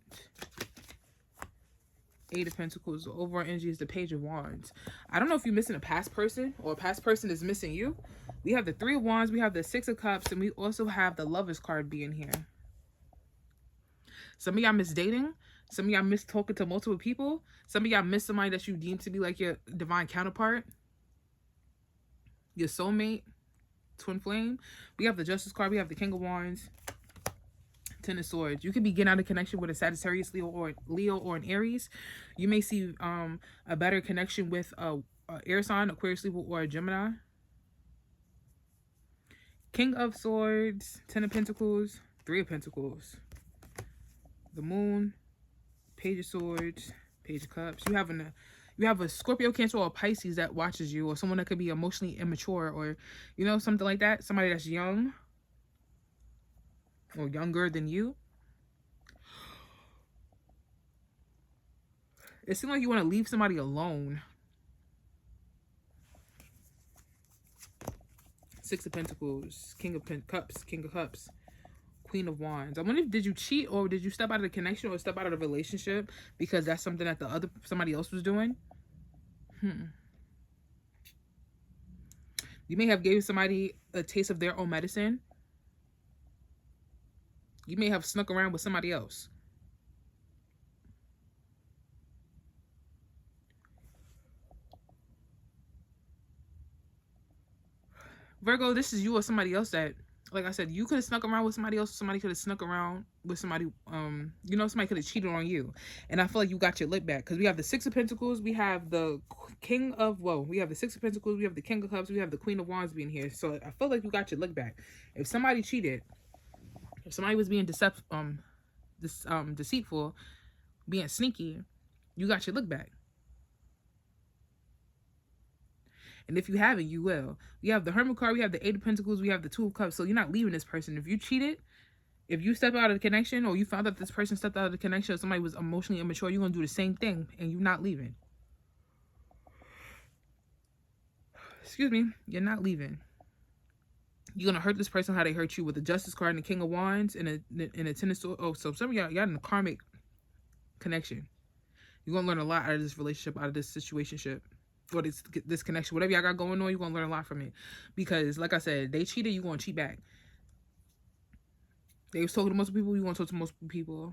Eight of Pentacles. The overall energy is the Page of Wands. I don't know if you're missing a past person or a past person is missing you. We have the Three of Wands. We have the Six of Cups. And we also have the Lovers card being here. Some of y'all miss dating. Some of y'all miss talking to multiple people. Some of y'all miss somebody that you deem to be like your divine counterpart. Your soulmate. Twin flame. We have the Justice card. We have the King of Wands. Ten of Swords. You could be getting out of connection with a Sagittarius, Leo, or an Aries. You may see a better connection with a air sign, Aquarius, Libra, or a Gemini. King of Swords. Ten of Pentacles. Three of Pentacles. The Moon. Page of Swords, Page of Cups. You have a Scorpio, Cancer, or a Pisces that watches you, or someone that could be emotionally immature, or, you know, something like that. Somebody that's young or younger than you. It seems like you want to leave somebody alone. Six of Pentacles, King of Cups, King of Cups. Queen of Wands. I wonder if did you cheat or did you step out of the connection or step out of the relationship because that's something that somebody else was doing. You may have given somebody a taste of their own medicine. You may have snuck around with somebody else. Virgo, this is you or somebody else that like I said, you could have snuck around with somebody else. Somebody could have snuck around with somebody. You know, somebody could have cheated on you. And I feel like you got your lick back because we have the Six of Pentacles, we have the King of we have the Six of Pentacles, we have the King of Cups, we have the Queen of Wands being here. So I feel like you got your lick back. If somebody cheated, if somebody was being deceitful, being sneaky, you got your lick back. And if you haven't, you will. We have the Hermit card, we have the Eight of Pentacles, we have the Two of Cups. So you're not leaving this person. If you cheated, if you step out of the connection, or you found out this person stepped out of the connection, or somebody was emotionally immature, you're going to do the same thing, and you're not leaving. Excuse me. You're not leaving. You're going to hurt this person how they hurt you with the Justice card and the King of Wands and a Ten of Swords. Oh, so some of y'all in a karmic connection. You're going to learn a lot out of this relationship, out of this situationship. Or this connection, whatever y'all got going on, you're gonna learn a lot from it. Because like I said, they cheated, you're gonna cheat back. They was talking to multiple people, you're gonna talk to multiple people.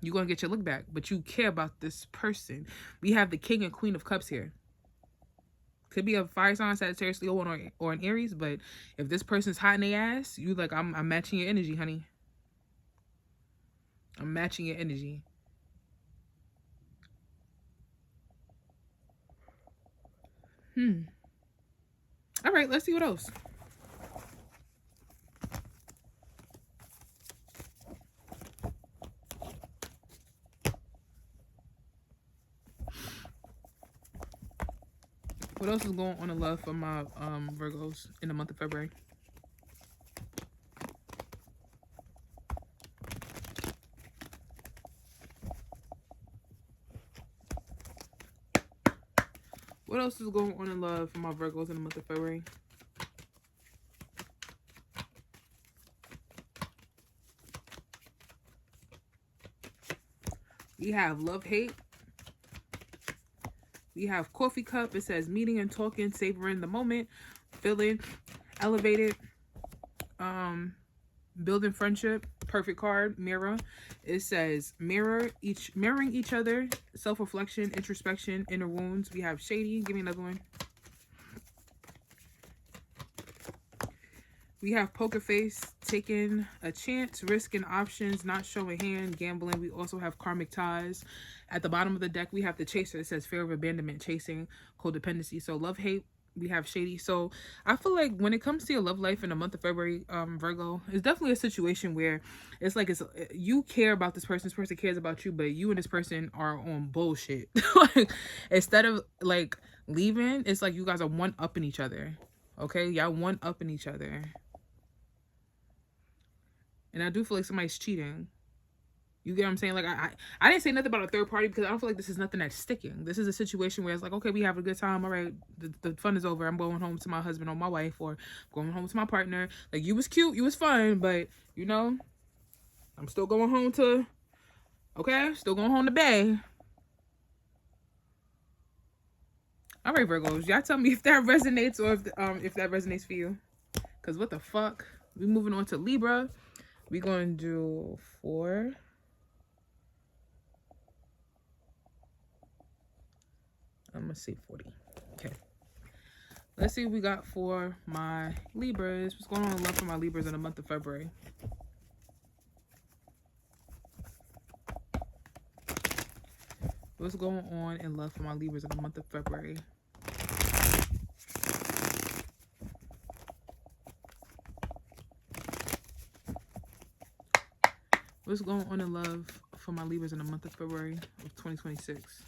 You're gonna get your look back, but you care about this person. We have the King and Queen of Cups here. Could be a fire sign, Sagittarius, Leo, or an Aries, but if this person's hot in their ass, you like, I'm matching your energy, honey. I'm matching your energy. All right, let's see what else. What else is going on in love for my Virgos in the month of February? What else is going on in love for my Virgos in the month of February? We have love, hate. We have coffee cup. It says meeting and talking, savoring the moment, feeling elevated, building friendship. Perfect card, mirror. It says mirroring each other, self-reflection, introspection, inner wounds. We have shady. Give me another one. We have poker face, taking a chance, risking options, not showing hand, gambling. We also have karmic ties. At the bottom of the deck, we have the chaser. It says fear of abandonment, chasing, codependency. So love, hate. We have shady. So I feel like when it comes to your love life in the month of February, Virgo, it's definitely a situation where it's like you care about this person cares about you, but you and this person are on bullshit. Like, instead of like leaving, it's like you guys are one-upping each other. Okay, y'all one-upping each other. And I do feel like somebody's cheating. You get what I'm saying? Like, I didn't say nothing about a third party because I don't feel like this is nothing that's sticking. This is a situation where it's like, okay, we have a good time. All right, the fun is over. I'm going home to my husband or my wife, or going home to my partner. Like, you was cute, you was fun, but, you know, I'm still going home to, okay? Still going home to Bay. All right, Virgos, y'all tell me if that resonates or if that resonates for you. Because what the fuck? We're moving on to Libra. We're going to do 4. I'm going to say 40. Okay. Let's see what we got for my Libras. What's going on in love for my Libras in the month of February? What's going on in love for my Libras in the month of February? What's going on in love for my Libras in the month of February of 2026?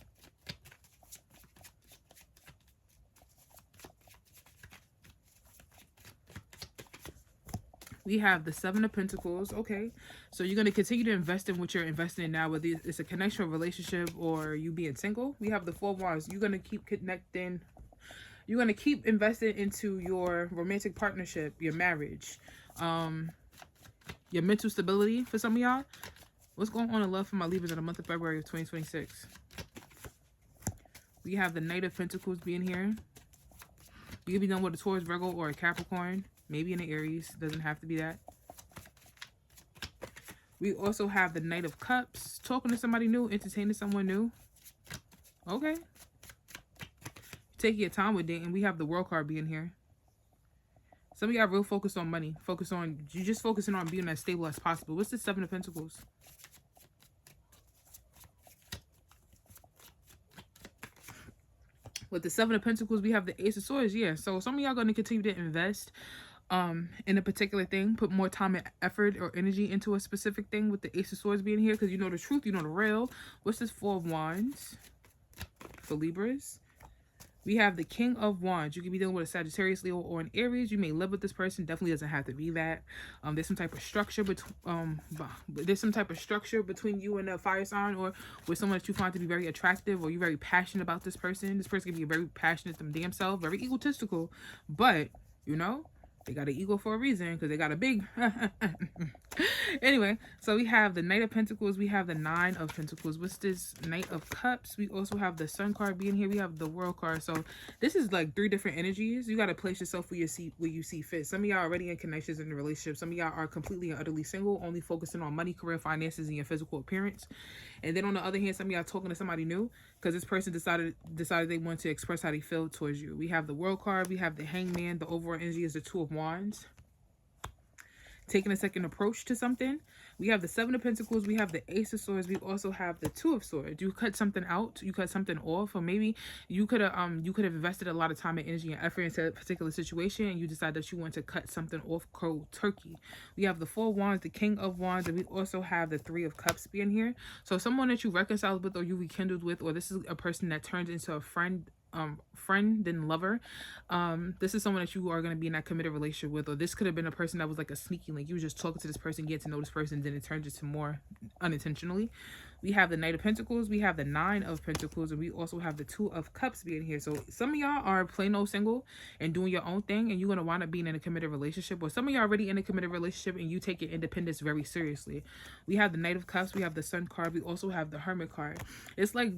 We have the 7 of Pentacles. Okay, so you're going to continue to invest in what you're investing in now, whether it's a connection, relationship, or you being single. We have the 4 of Wands. You're going to keep connecting. You're going to keep investing into your romantic partnership, your marriage, your mental stability for some of y'all. What's going on in love for my Libras in the month of February of 2026? We have the Knight of Pentacles being here. You could be done with a Taurus, Virgo, or a Capricorn. Maybe an Aries. Doesn't have to be that. We also have the Knight of Cups. Talking to somebody new. Entertaining someone new. Okay. Take your time with dating. We have the World card being here. Some of y'all real focused on money. You just focusing on being as stable as possible. What's the Seven of Pentacles? With the Seven of Pentacles, we have the Ace of Swords. Yeah, so some of y'all going to continue to invest in a particular thing, put more time and effort or energy into a specific thing with the Ace of Swords being here, because you know the truth, you know the real. What's this Four of Wands for Libras? We have the King of Wands. You could be dealing with a Sagittarius, Leo, or an Aries. You may live with this person. Definitely doesn't have to be that. There's some type of structure between you and a fire sign, or with someone that you find to be very attractive, or you're very passionate about this person. This person can be very passionate them damn self, very egotistical, but you know, they got an ego for a reason, because they got a big anyway. So we have the Knight of Pentacles, we have the Nine of Pentacles. What's this Knight of Cups? We also have the Sun card being here. We have the World card. So this is like 3 different energies. You got to place yourself where you see fit. Some of y'all already in connections in a relationship. Some of y'all are completely and utterly single, only focusing on money, career, finances, and your physical appearance. And then on the other hand, some of y'all talking to somebody new, because this person decided they want to express how they feel towards you. We have the World card, we have the Hangman. The overall energy is the Two of Wands. Taking a second approach to something. We have the Seven of Pentacles, we have the Ace of Swords, we also have the Two of Swords. You cut something out, you cut something off, or maybe you could have invested a lot of time and energy and effort into a particular situation, and you decide that you want to cut something off cold turkey. We have the Four of Wands, the King of Wands, and we also have the Three of Cups being here. So someone that you reconciled with, or you rekindled with, or this is a person that turns into a friend than lover. This is someone that you are going to be in that committed relationship with, or this could have been a person that was like a sneaky link. You were just talking to this person, getting to know this person, then it turns into more unintentionally. We have the Knight of Pentacles, we have the Nine of Pentacles, and we also have the Two of Cups being here. So some of y'all are plain old single and doing your own thing, and you're going to wind up being in a committed relationship, or some of y'all already in a committed relationship and you take your independence very seriously. We have the Knight of Cups, we have the Sun card, we also have the Hermit card. It's like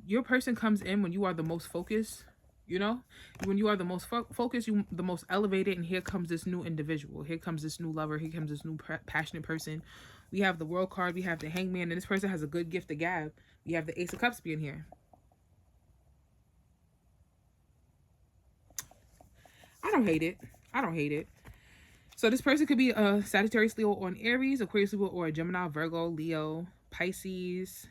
your person comes in when you are the most focused. You know, when you are the most focused, you the most elevated, and here comes this new individual. Here comes this new lover. Here comes this new passionate person. We have the World card. We have the Hangman, and this person has a good gift to gab. We have the Ace of Cups being here. I don't hate it. I don't hate it. So this person could be a Sagittarius, Leo, or an Aries, Aquarius, Leo, or a Gemini, Virgo, Leo, Pisces,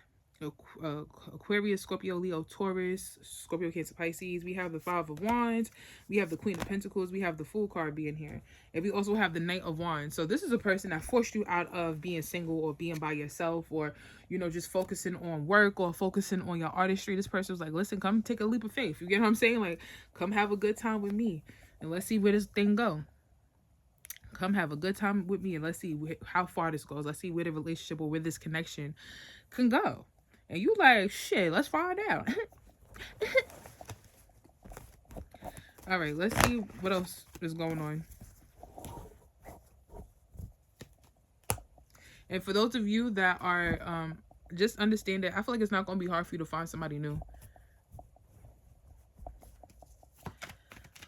Aquarius, Scorpio, Leo, Taurus, Scorpio, Cancer, Pisces. We have the Five of Wands. We have the Queen of Pentacles. We have the Fool card being here. And we also have the Knight of Wands. So this is a person that forced you out of being single, or being by yourself, or, you know, just focusing on work, or focusing on your artistry. This person was like, listen, come take a leap of faith. You get what I'm saying? Like, come have a good time with me, and let's see where this thing go. Come have a good time with me, and let's see how far this goes. Let's see where the relationship, or where this connection can go. And you like, shit, let's find out. All right, let's see what else is going on. And for those of you that are, just understand that I feel like it's not going to be hard for you to find somebody new.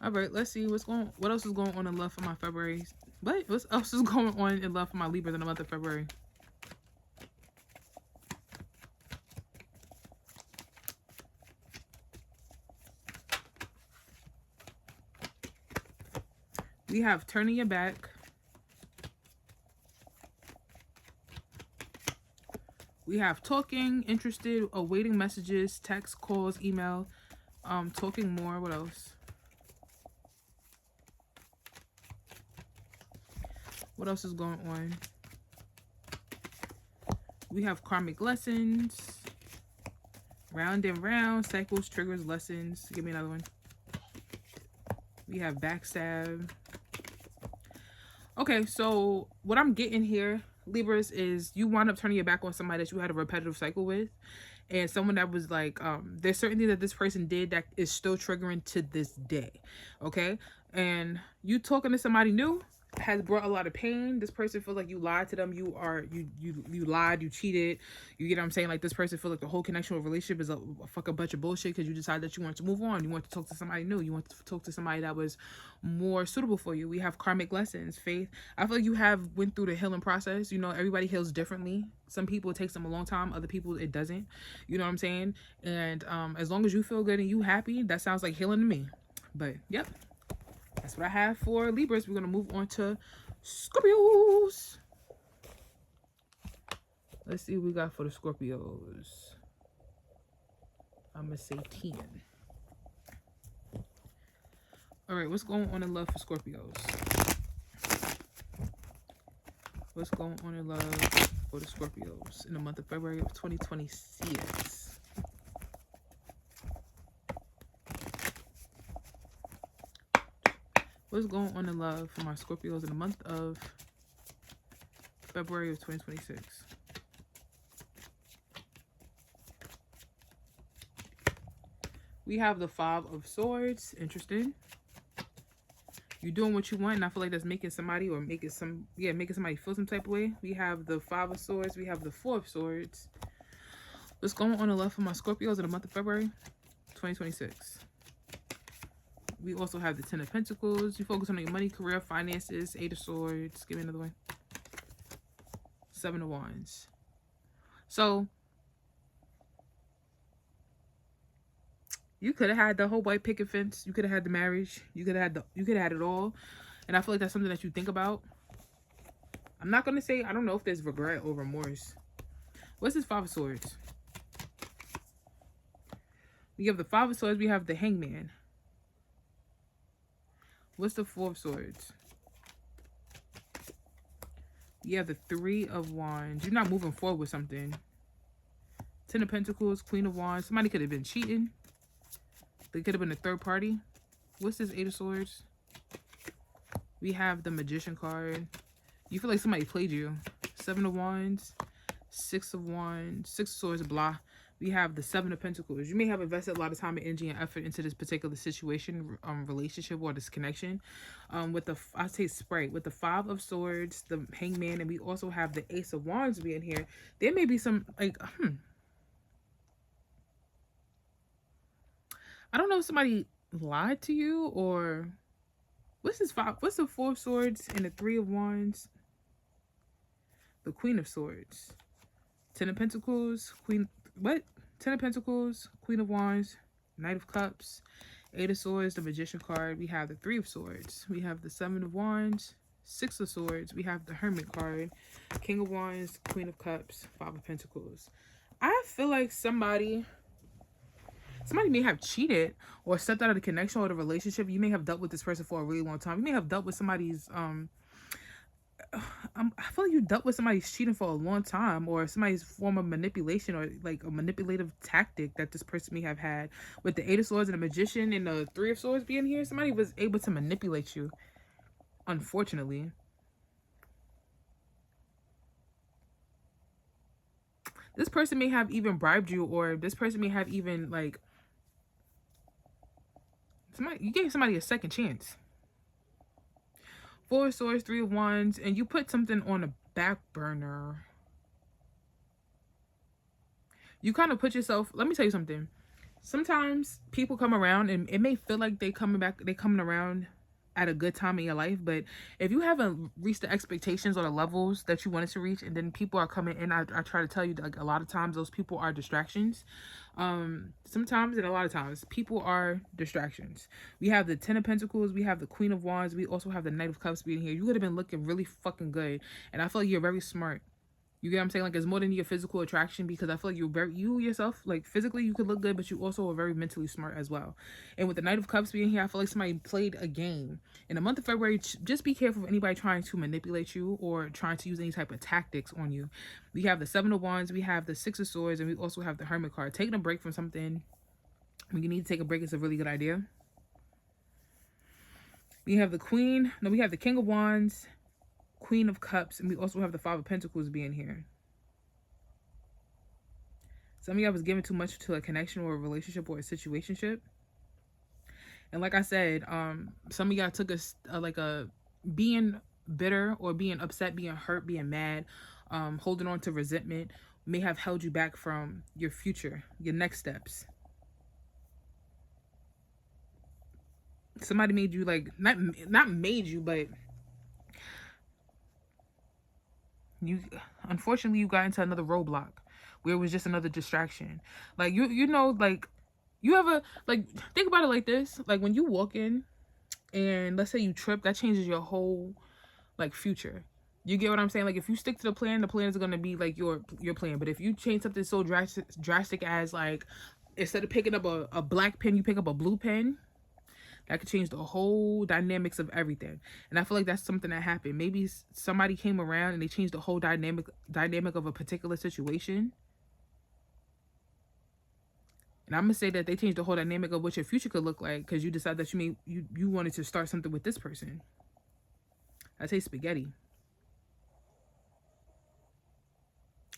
All right, let's see what else is going on in love for my February. What else is going on in love for my Libras in the month of February? We have turning your back. We have talking, interested, awaiting messages, text, calls, email, talking more. What else? What else is going on? We have karmic lessons, round and round, cycles, triggers, lessons. Give me another one. We have backstab. Okay, so what I'm getting here, Libras, is you wind up turning your back on somebody that you had a repetitive cycle with, and someone that was like, there's certain things that this person did that is still triggering to this day, okay? And you talking to somebody new has brought a lot of pain. This person feels like you lied to them. You lied, you cheated. You get what I'm saying? Like, this person feels like the whole connection or relationship is a fucking bunch of bullshit, because you decided that you wanted to move on. You want to talk to somebody new. You want to talk to somebody that was more suitable for you. We have karmic lessons, faith. I feel like you have went through the healing process. You know, everybody heals differently. Some people, it takes them a long time. Other people, it doesn't. You know what I'm saying? And as long as you feel good and you happy, that sounds like healing to me. But, yep. That's what I have for Libras. We're going to move on to Scorpios. Let's see what we got for the Scorpios. I'm going to say 10. All right, what's going on in love for Scorpios? What's going on in love for the Scorpios in the month of February of 2026? What's going on in love for my Scorpios in the month of February of 2026? We have the Five of Swords. Interesting. You're doing what you want, and I feel like that's making somebody or making somebody feel some type of way. We have the Five of Swords. We have the Four of Swords. What's going on in love for my Scorpios in the month of February 2026? We also have the Ten of Pentacles. You focus on your money, career, finances. Eight of Swords. Give me another one. Seven of Wands. So you could have had the whole white picket fence. You could have had the marriage. You could have had it all. And I feel like that's something that you think about. I'm not gonna say, I don't know if there's regret or remorse. What's this Five of Swords? We have the Five of Swords. We have the Hangman. What's the Four of Swords? You have the Three of Wands. You're not moving forward with something. Ten of Pentacles, Queen of Wands. Somebody could have been cheating. They could have been a third party. What's this Eight of Swords? We have the Magician card. You feel like somebody played you. Seven of Wands. Six of Wands. Six of Swords, blah. We have the Seven of Pentacles. You may have invested a lot of time and energy and effort into this particular situation, relationship, or this connection. With the, I say Sprite, with the Five of Swords, the Hangman, and we also have the Ace of Wands being here. There may be some, like, I don't know if somebody lied to you or what's this five? What's the Four of Swords and the Three of Wands? The Queen of Swords. Ten of Pentacles, Queen, what? Ten of Pentacles, Queen of Wands, Knight of Cups, Eight of Swords, the Magician card. We have the Three of Swords. We have the Seven of Wands, Six of Swords. We have the Hermit card, King of Wands, Queen of Cups, Five of Pentacles. I feel like somebody may have cheated or stepped out of the connection or the relationship. You may have dealt with this person for a really long time. You may have dealt with somebody's I feel like you dealt with somebody's cheating for a long time, or somebody's form of manipulation, or like a manipulative tactic that this person may have had. With the Eight of Swords and the Magician and the Three of Swords being here, somebody was able to manipulate you, unfortunately. This person may have even bribed you, or this person may have even, like, you gave somebody a second chance. Four of Swords, Three of Wands, and you put something on a back burner. You kind of put yourself, let me tell you something. Sometimes people come around and it may feel like they coming around at a good time in your life, but if you haven't reached the expectations or the levels that you wanted to reach, and then people are coming in, I try to tell you that, like, a lot of times those people are distractions. Sometimes and a lot of times people are distractions. We have the Ten of Pentacles, we have the Queen of Wands, we also have the Knight of Cups being here. You could have been looking really fucking good, and I feel like you're very smart. You get what I'm saying? Like, it's more than your physical attraction, because I feel like you yourself, like, physically you could look good, but you also are very mentally smart as well. And with the Knight of Cups being here, I feel like somebody played a game. In the month of February, just be careful of anybody trying to manipulate you or trying to use any type of tactics on you. We have the Seven of Wands, we have the Six of Swords, and we also have the Hermit card. Taking a break from something, when you need to take a break, is a really good idea. We have the King of Wands, Queen of Cups, and we also have the Five of Pentacles being here. Some of y'all was giving too much to a connection or a relationship or a situationship. And like I said, some of y'all took a being bitter or being upset, being hurt, being mad, holding on to resentment may have held you back from your future, your next steps. Somebody made you, like, not made you, but unfortunately you got into another roadblock where it was just another distraction. Like, you know, like, you ever, like, think about it like this. Like, when you walk in and let's say you trip, that changes your whole like future. You get what I'm saying? Like if you stick to the plan is going to be like your plan. But if you change something so drastic as like instead of picking up a black pen, you pick up a blue pen, that could change the whole dynamics of everything. And I feel like that's something that happened. Maybe somebody came around and they changed the whole dynamic of a particular situation. And I'm gonna say that they changed the whole dynamic of what your future could look like because you decided that you wanted to start something with this person. I say spaghetti.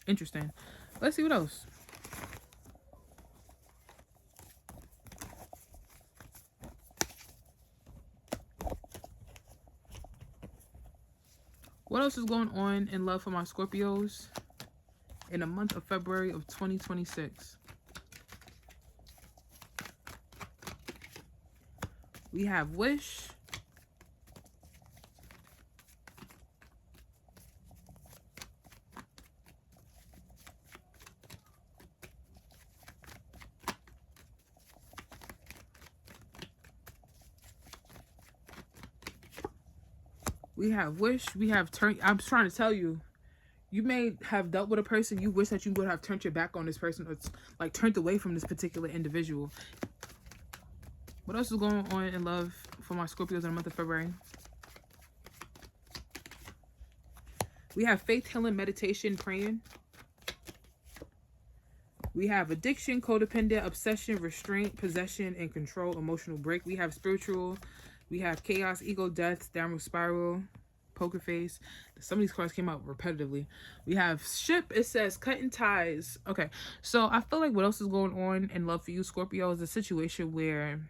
Interesting. Let's see what else. What else is going on in love for my Scorpios in the month of February of 2026? We have wish. We have wish. We have turn. I'm trying to tell you, you may have dealt with a person. You wish that you would have turned your back on this person or like turned away from this particular individual. What else is going on in love for my Scorpios in the month of February? We have faith, healing, meditation, praying. We have addiction, codependent, obsession, restraint, possession, and control, emotional break. We have spiritual. We have chaos, ego, death, downward spiral, poker face. Some of these cards came out repetitively. We have ship. It says cutting ties. Okay, so I feel like what else is going on in love for you, Scorpio, is a situation where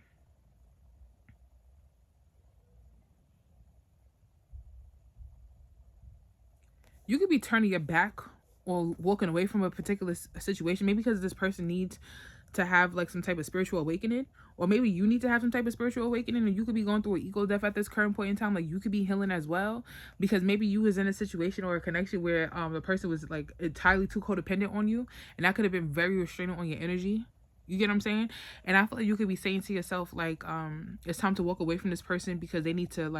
you could be turning your back or walking away from a particular situation, maybe because this person needs to have like some type of spiritual awakening, or maybe you need to have some type of spiritual awakening, and you could be going through an ego death at this current point in time. Like you could be healing as well, because maybe you was in a situation or a connection where the person was like entirely too codependent on you, and that could have been very restraining on your energy. You get what I'm saying? And I feel like you could be saying to yourself like it's time to walk away from this person because they need to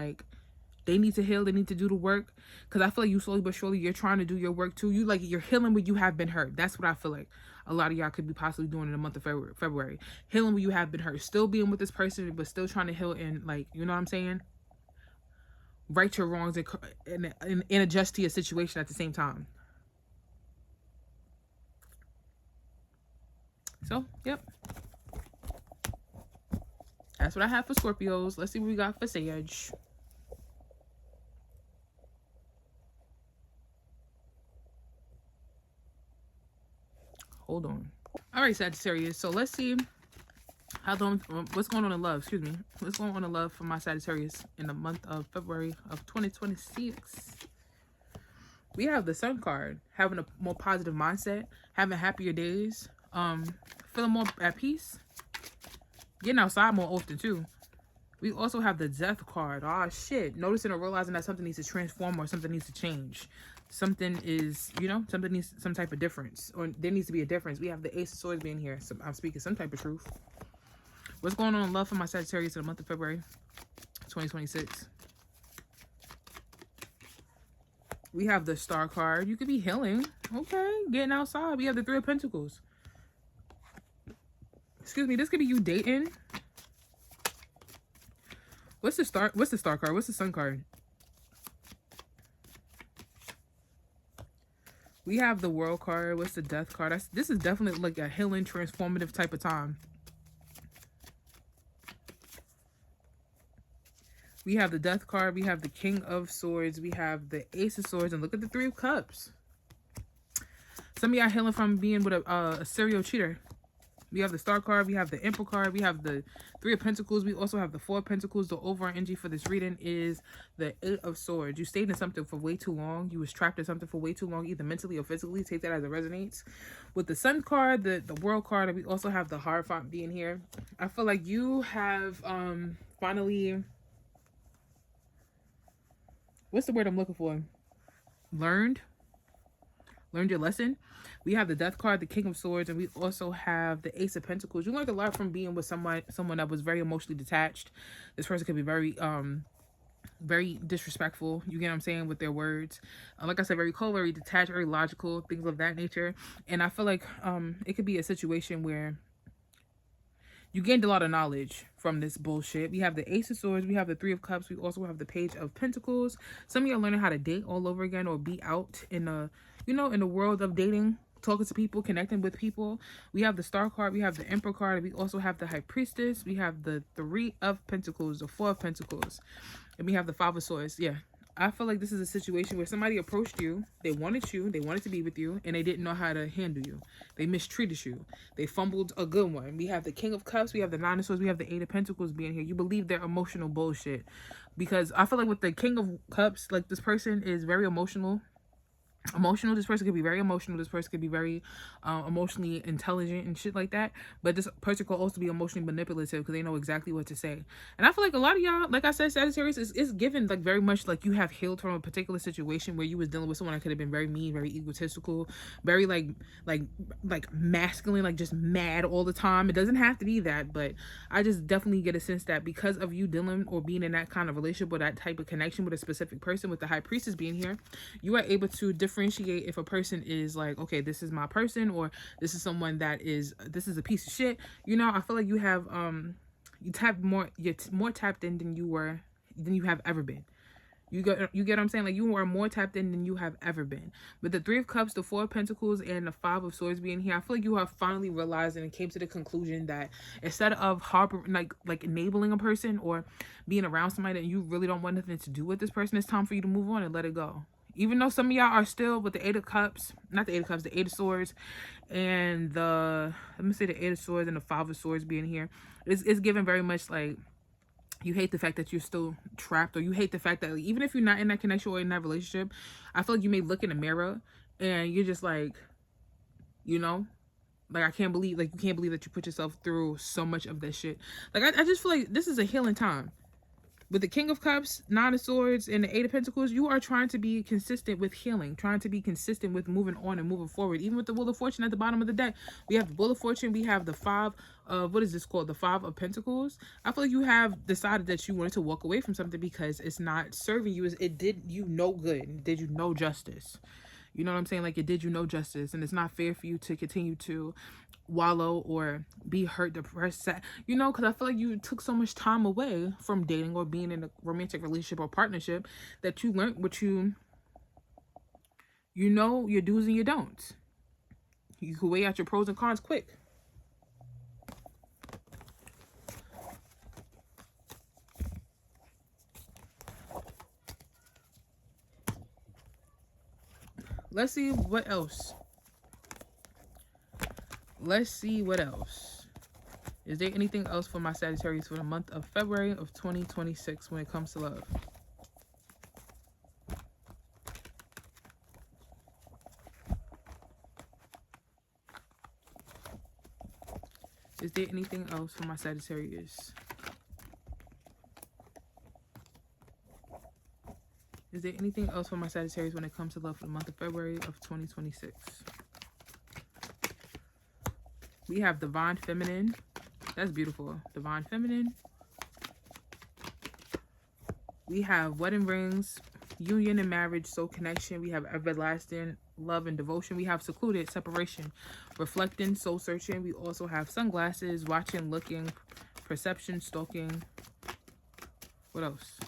heal, they need to do the work. Because I feel like you slowly but surely, you're trying to do your work too. You're healing where you have been hurt. That's what I feel like a lot of y'all could be possibly doing in the month of February. Healing where you have been hurt. Still being with this person, but still trying to heal and like, you know what I'm saying? Right your wrongs and adjust to your situation at the same time. So, yep. That's what I have for Scorpios. Let's see what we got for Sage. Hold on. All right, Sagittarius. So let's see what's going on in love. Excuse me. What's going on in love for my Sagittarius in the month of February of 2026? We have the Sun card, having a more positive mindset, having happier days, feeling more at peace, getting outside more often too. We also have the Death card. Oh shit! Noticing or realizing that something needs to transform or something needs to change. Something is, something needs some type of difference, or there needs to be a difference. We have the Ace of Swords being here, so I'm speaking some type of truth. What's going on in love for my Sagittarius in the month of February 2026? We have the Star card. You could be healing. Okay, getting outside. We have the Three of Pentacles. Excuse me, this could be you dating. What's the Star card? What's the Sun card? We have the World card. What's the Death card? This is definitely like a healing, transformative type of time. We have the Death card. We have the King of Swords. We have the Ace of Swords. And look at the Three of Cups. Some of y'all healing from being with a serial cheater. We have the Star card. We have the Emperor card. We have the Three of Pentacles. We also have the Four of Pentacles. The overall energy for this reading is the Eight of Swords. You stayed in something for way too long. You was trapped in something for way too long, either mentally or physically. Take that as it resonates. With the Sun card, the World card, and we also have the Hierophant being here. I feel like you have finally... What's the word I'm looking for? Learned learned your lesson. We have the Death card, the King of Swords, and we also have the Ace of Pentacles. You learned a lot from being with someone that was very emotionally detached. This person could be very disrespectful, you get what I'm saying, with their words. Like I said, very cold, very detached, very logical, things of that nature. And I feel like it could be a situation where you gained a lot of knowledge from this bullshit. We have the Ace of Swords, we have the Three of Cups, we also have the Page of Pentacles. Some of you are learning how to date all over again, or be out in a, you know, in the world of dating, talking to people, connecting with people. We have the Star card, we have the Emperor card, we also have the High Priestess, we have the Three of Pentacles, the Four of Pentacles, and we have the Five of Swords. Yeah, I feel like this is a situation where somebody approached you, they wanted to be with you, and they didn't know how to handle you. They mistreated you. They fumbled a good one. We have the King of Cups, we have the Nine of Swords, we have the Eight of Pentacles being here. You believe their emotional bullshit. Because I feel like with the King of Cups, like, this person is very emotional. This person could be very emotional. This person could be very emotionally intelligent and shit like that. But this person could also be emotionally manipulative because they know exactly what to say. And I feel like a lot of y'all, like I said, Sagittarius, is given like very much like you have healed from a particular situation where you was dealing with someone that could have been very mean, very egotistical, very like masculine, like just mad all the time. It doesn't have to be that, but I just definitely get a sense that because of you dealing or being in that kind of relationship or that type of connection with a specific person, with the High Priestess being here, you are able to differentiate if a person is like, okay, this is my person, or this is someone that is, this is a piece of shit. You know, I feel like you have you're more tapped in than you have ever been. You get what I'm saying? Like, you are more tapped in than you have ever been. With the Three of Cups, the Four of Pentacles, and the Five of Swords being here, I feel like you have finally realized and came to the conclusion that instead of like enabling a person or being around somebody that you really don't want nothing to do with this person, it's time for you to move on and let it go. Even though some of y'all are still with the Eight of Cups, not the Eight of Cups, the Eight of Swords, and the Eight of Swords and the Five of Swords being here, it's given very much like you hate the fact that you're still trapped, or you hate the fact that, like, even if you're not in that connection or in that relationship, I feel like you may look in the mirror and you're just like, you know, like, I can't believe, like, you can't believe that you put yourself through so much of this shit. Like, I just feel like this is a healing time. With the King of Cups, Nine of Swords, and the Eight of Pentacles, you are trying to be consistent with healing, trying to be consistent with moving on and moving forward. Even with the Wheel of Fortune at the bottom of the deck, we have the Wheel of Fortune, we have the Five of, what is this called? The Five of Pentacles. I feel like you have decided that you wanted to walk away from something because it's not serving you. It did you no good. It did you no justice. You know what I'm saying? Like, it did you no justice, and it's not fair for you to continue to wallow or be hurt, depressed, sad, you know, because I feel like you took so much time away from dating or being in a romantic relationship or partnership that you learned what you know, your do's and your don'ts. You can weigh out your pros and cons quick. Let's see what else. Let's see what else. Is there anything else for my Sagittarius for the month of February of 2026 when it comes to love? Is there anything else for my Sagittarius? Is there anything else for my Sagittarius when it comes to love for the month of February of 2026? We have Divine Feminine. That's beautiful. Divine Feminine. We have Wedding Rings, Union and Marriage, Soul Connection. We have Everlasting Love and Devotion. We have Secluded, Separation, Reflecting, Soul Searching. We also have Sunglasses, Watching, Looking, Perception, Stalking. What else?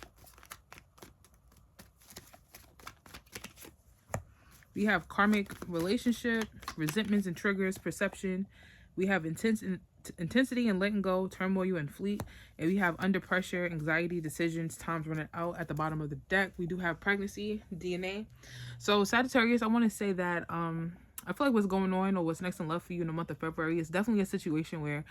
We have Karmic Relationship, Resentments and Triggers, Perception. We have Intensity and Letting Go, Turmoil and Fleet. And we have Under Pressure, Anxiety, Decisions, Time's Running Out at the bottom of the deck. We do have Pregnancy, DNA. So Sagittarius, I want to say that I feel like what's going on or what's next in love for you in the month of February is definitely a situation where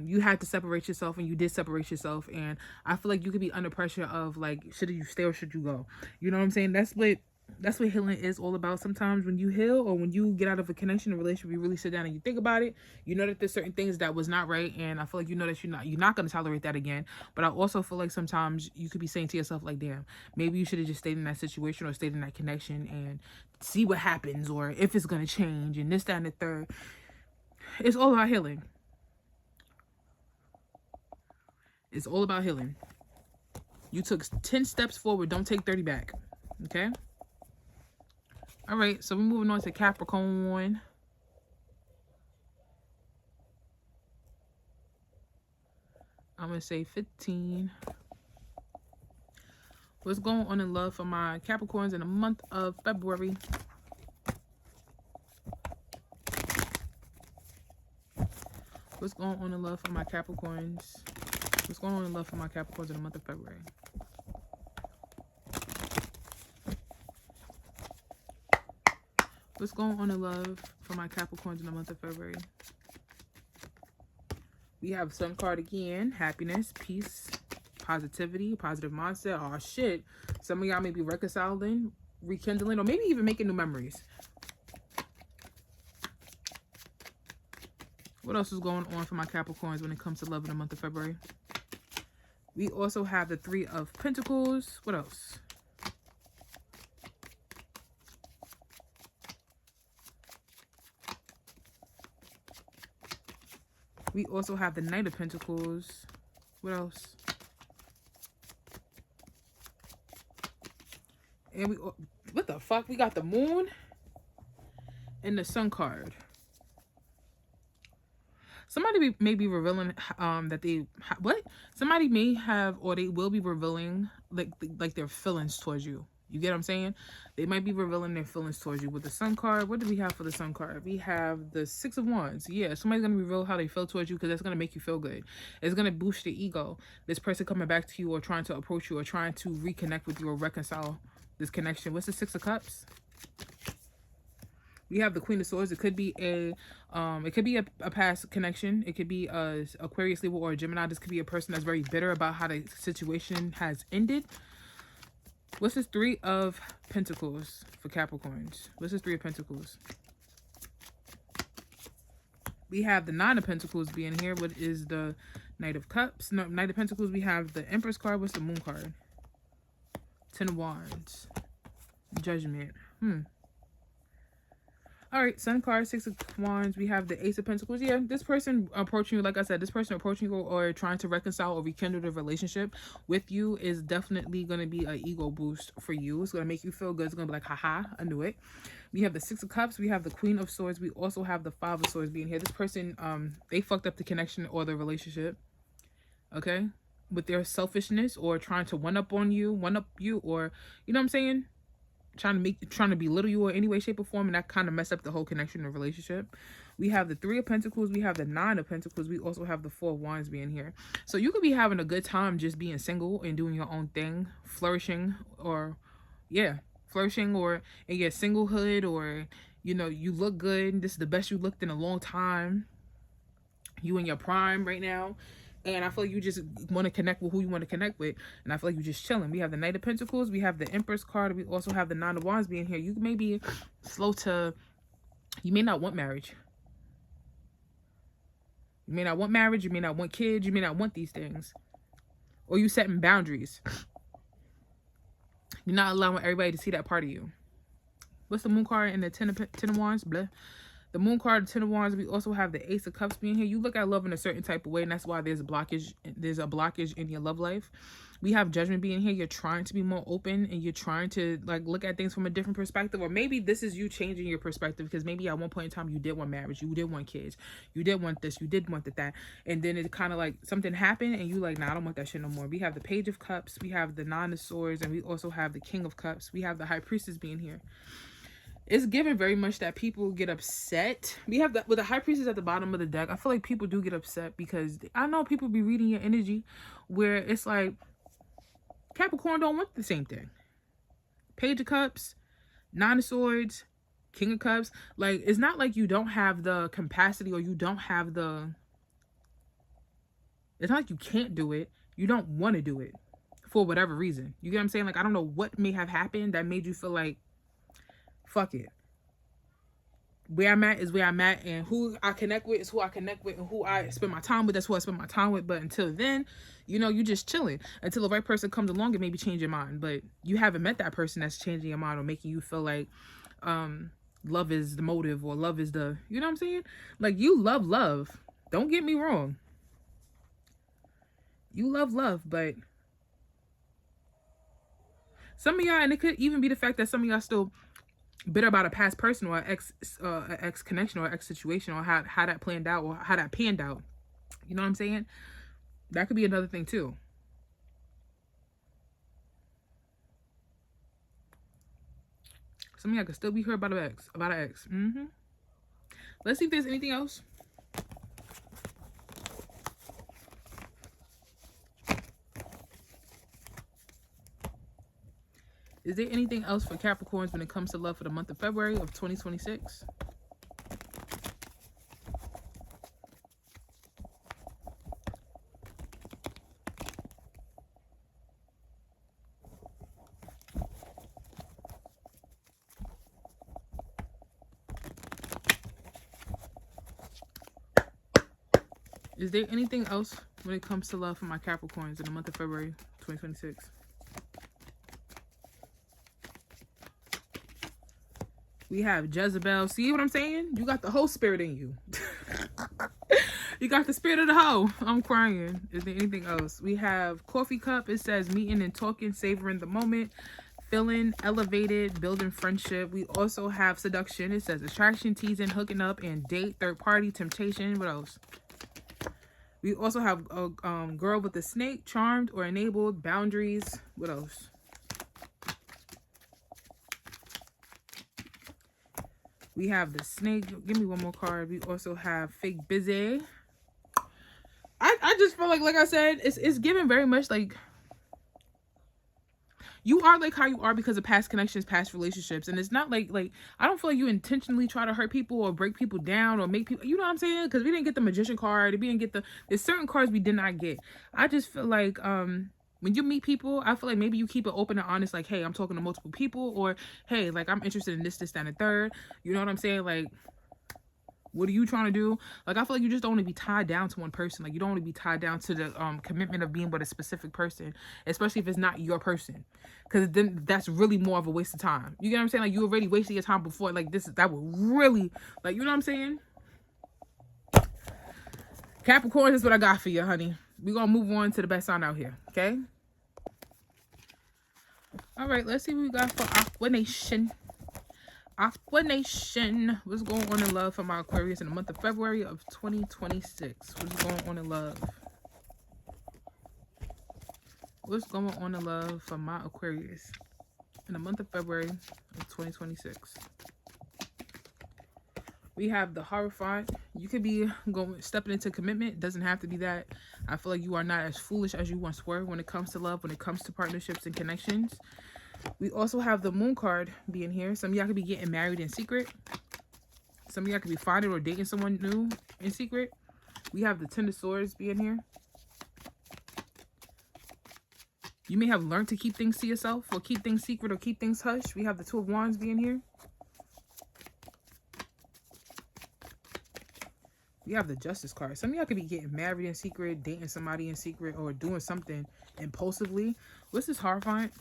you had to separate yourself, and you did separate yourself. And I feel like you could be under pressure of like, should you stay or should you go? You know what I'm saying? That's what That's what healing is all about. Sometimes when you heal or when you get out of a connection, a relationship, you really sit down and you think about it. You know that there's certain things that was not right, and I feel like you know that you're not going to tolerate that again. But I also feel like sometimes you could be saying to yourself like, damn, maybe you should have just stayed in that situation or stayed in that connection and see what happens, or if it's going to change, and this, that, and the third. It's all about healing. It's all about healing. You took 10 steps forward, don't take 30 back. Okay? All right, so we're moving on to Capricorn. I'm going to say 15. What's going on in love for my Capricorns in the month of February? What's going on in love for my Capricorns? What's going on in love for my Capricorns in the month of February? What's going on in love for my Capricorns in the month of February? We have Sun card again. Happiness, peace, positivity, positive mindset. Oh, shit. Some of y'all may be reconciling, rekindling, or maybe even making new memories. What else is going on for my Capricorns when it comes to love in the month of February? We also have the Three of Pentacles. What else? We also have the Knight of Pentacles. What else? And we, what the fuck? We got the Moon and the Sun card. Somebody may be revealing that they what? Somebody may have, or they will be revealing like their feelings towards you. You get what I'm saying? They might be revealing their feelings towards you. With the Sun card, what do we have for the Sun card? We have the Six of Wands. Yeah, somebody's going to reveal how they feel towards you because that's going to make you feel good. It's going to boost your ego. This person coming back to you or trying to approach you or trying to reconnect with you or reconcile this connection. What's the Six of Cups? We have the Queen of Swords. It could be a past connection. It could be a Aquarius, Libra, or a Gemini. This could be a person that's very bitter about how the situation has ended. What's this Three of Pentacles for Capricorns? What's this Three of Pentacles? We have the Nine of Pentacles being here. What is the Knight of Cups? No, Knight of Pentacles. We have the Empress card. What's the Moon card? Ten of Wands. Judgment. All right, Sun card, Six of Wands. We have the Ace of Pentacles. Yeah, this person approaching you, like I said, this person approaching you or trying to reconcile or rekindle the relationship with you is definitely going to be an ego boost for you. It's going to make you feel good. It's going to be like, haha, I knew it. We have the Six of Cups. We have the Queen of Swords. We also have the Five of Swords being here. This person, they fucked up the connection or the relationship, okay, with their selfishness or trying to one up you, or, you know what I'm saying? Trying to belittle you or any way, shape, or form, and that kind of mess up the whole connection or relationship. We have the Three of Pentacles. We have the Nine of Pentacles. We also have the Four of Wands being here. So you could be having a good time just being single and doing your own thing, flourishing, or in your singlehood, or you know, you look good. This is the best you looked in a long time. You in your prime right now. And I feel like you just want to connect with who you want to connect with. And I feel like you're just chilling. We have the Knight of Pentacles. We have the Empress card. We also have the Nine of Wands being here. You may be slow to... You may not want marriage. You may not want marriage. You may not want kids. You may not want these things. Or you setting boundaries. You're not allowing everybody to see that part of you. What's the Moon card and the Ten of Wands? Blah. The Moon card, the Ten of Wands. We also have the Ace of Cups being here. You look at love in a certain type of way, and that's why there's a blockage in your love life. We have Judgment being here. You're trying to be more open, and you're trying to like look at things from a different perspective. Or maybe this is you changing your perspective, because maybe at one point in time you did want marriage, you did want kids, you did want this, you did want that, and then it kind of like something happened, and you like, nah, I don't want that shit no more. We have the Page of Cups. We have the Nine of Swords, and we also have the King of Cups. We have the High Priestess being here. It's given very much that people get upset. We have that with the High Priestess at the bottom of the deck. I feel like people do get upset because I know people be reading your energy where it's like Capricorn don't want the same thing. Page of Cups, Nine of Swords, King of Cups. Like, it's not like you don't have the capacity or you don't have the... It's not like you can't do it. You don't want to do it for whatever reason. You get what I'm saying? Like, I don't know what may have happened that made you feel like fuck it. Where I'm at is where I'm at, and who I connect with is who I connect with, and who I spend my time with, that's who I spend my time with. But until then, you know, you just chilling until the right person comes along and maybe change your mind. But you haven't met that person that's changing your mind or making you feel like love is the motive, or love is the, you know what I'm saying? Like, you love. Don't get me wrong. You love, but some of y'all, and it could even be the fact that some of y'all still bitter about a past person or an ex connection or ex situation, or how that planned out or how that panned out. You know what I'm saying? That could be another thing too. Some of y'all could still be hurt about an ex. Let's see if there's anything else. Is there anything else for Capricorns when it comes to love for the month of February of 2026? Is there anything else when it comes to love for my Capricorns in the month of February 2026? We have Jezebel. See what I'm saying? You got the whole spirit in you. You got the spirit of the hoe. I'm crying. Is there anything else? We have Coffee Cup. It says meeting and talking, savoring the moment, feeling elevated, building friendship. We also have Seduction. It says attraction, teasing, hooking up, and date, third party, temptation. What else? We also have a girl with a snake, charmed or enabled, boundaries. What else? We have the snake. Give me one more card. We also have fake busy. I just feel like I said, it's given very much like you are like how you are because of past connections, past relationships. And it's not like I don't feel like you intentionally try to hurt people or break people down or make people, you know what I'm saying? Because we didn't get the magician card. We didn't get there's certain cards we did not get. I just feel like when you meet people, I feel like maybe you keep it open and honest, like, hey, I'm talking to multiple people, or hey, like, I'm interested in this, that, and the third. You know what I'm saying? Like, what are you trying to do? Like, I feel like you just don't want to be tied down to one person. Like, you don't want to be tied down to the commitment of being with a specific person, especially if it's not your person. Because then that's really more of a waste of time. You get what I'm saying? Like, you already wasted your time before. Like, that would really, like, you know what I'm saying? Capricorn, is what I got for you, honey. We're going to move on to the best sign out here, okay? All right, let's see what we got for Aqua Nation. Aqua Nation. What's going on in love for my Aquarius in the month of February of 2026? What's going on in love? What's going on in love for my Aquarius in the month of February of 2026? We have the Hierophant. You could be stepping into commitment. It doesn't have to be that. I feel like you are not as foolish as you once were when it comes to love, when it comes to partnerships and connections. We also have the Moon card being here. Some of y'all could be getting married in secret. Some of y'all could be finding or dating someone new in secret. We have the Ten of Swords being here. You may have learned to keep things to yourself, or keep things secret, or keep things hush. We have the Two of Wands being here. We have the Justice card. Some of y'all could be getting married in secret, dating somebody in secret, or doing something impulsively. What's this Hierophant?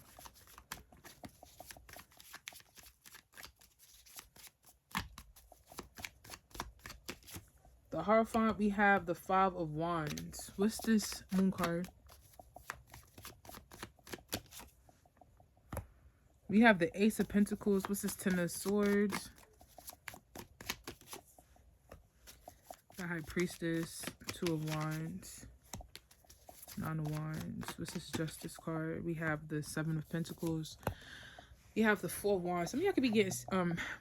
The Hierophant, we have the Five of Wands. What's this Moon card? We have the Ace of Pentacles. What's this Ten of Swords? The High Priestess, Two of Wands, Nine of Wands. What's this Justice card? We have the Seven of Pentacles. We have the Four of Wands. Some of y'all could be getting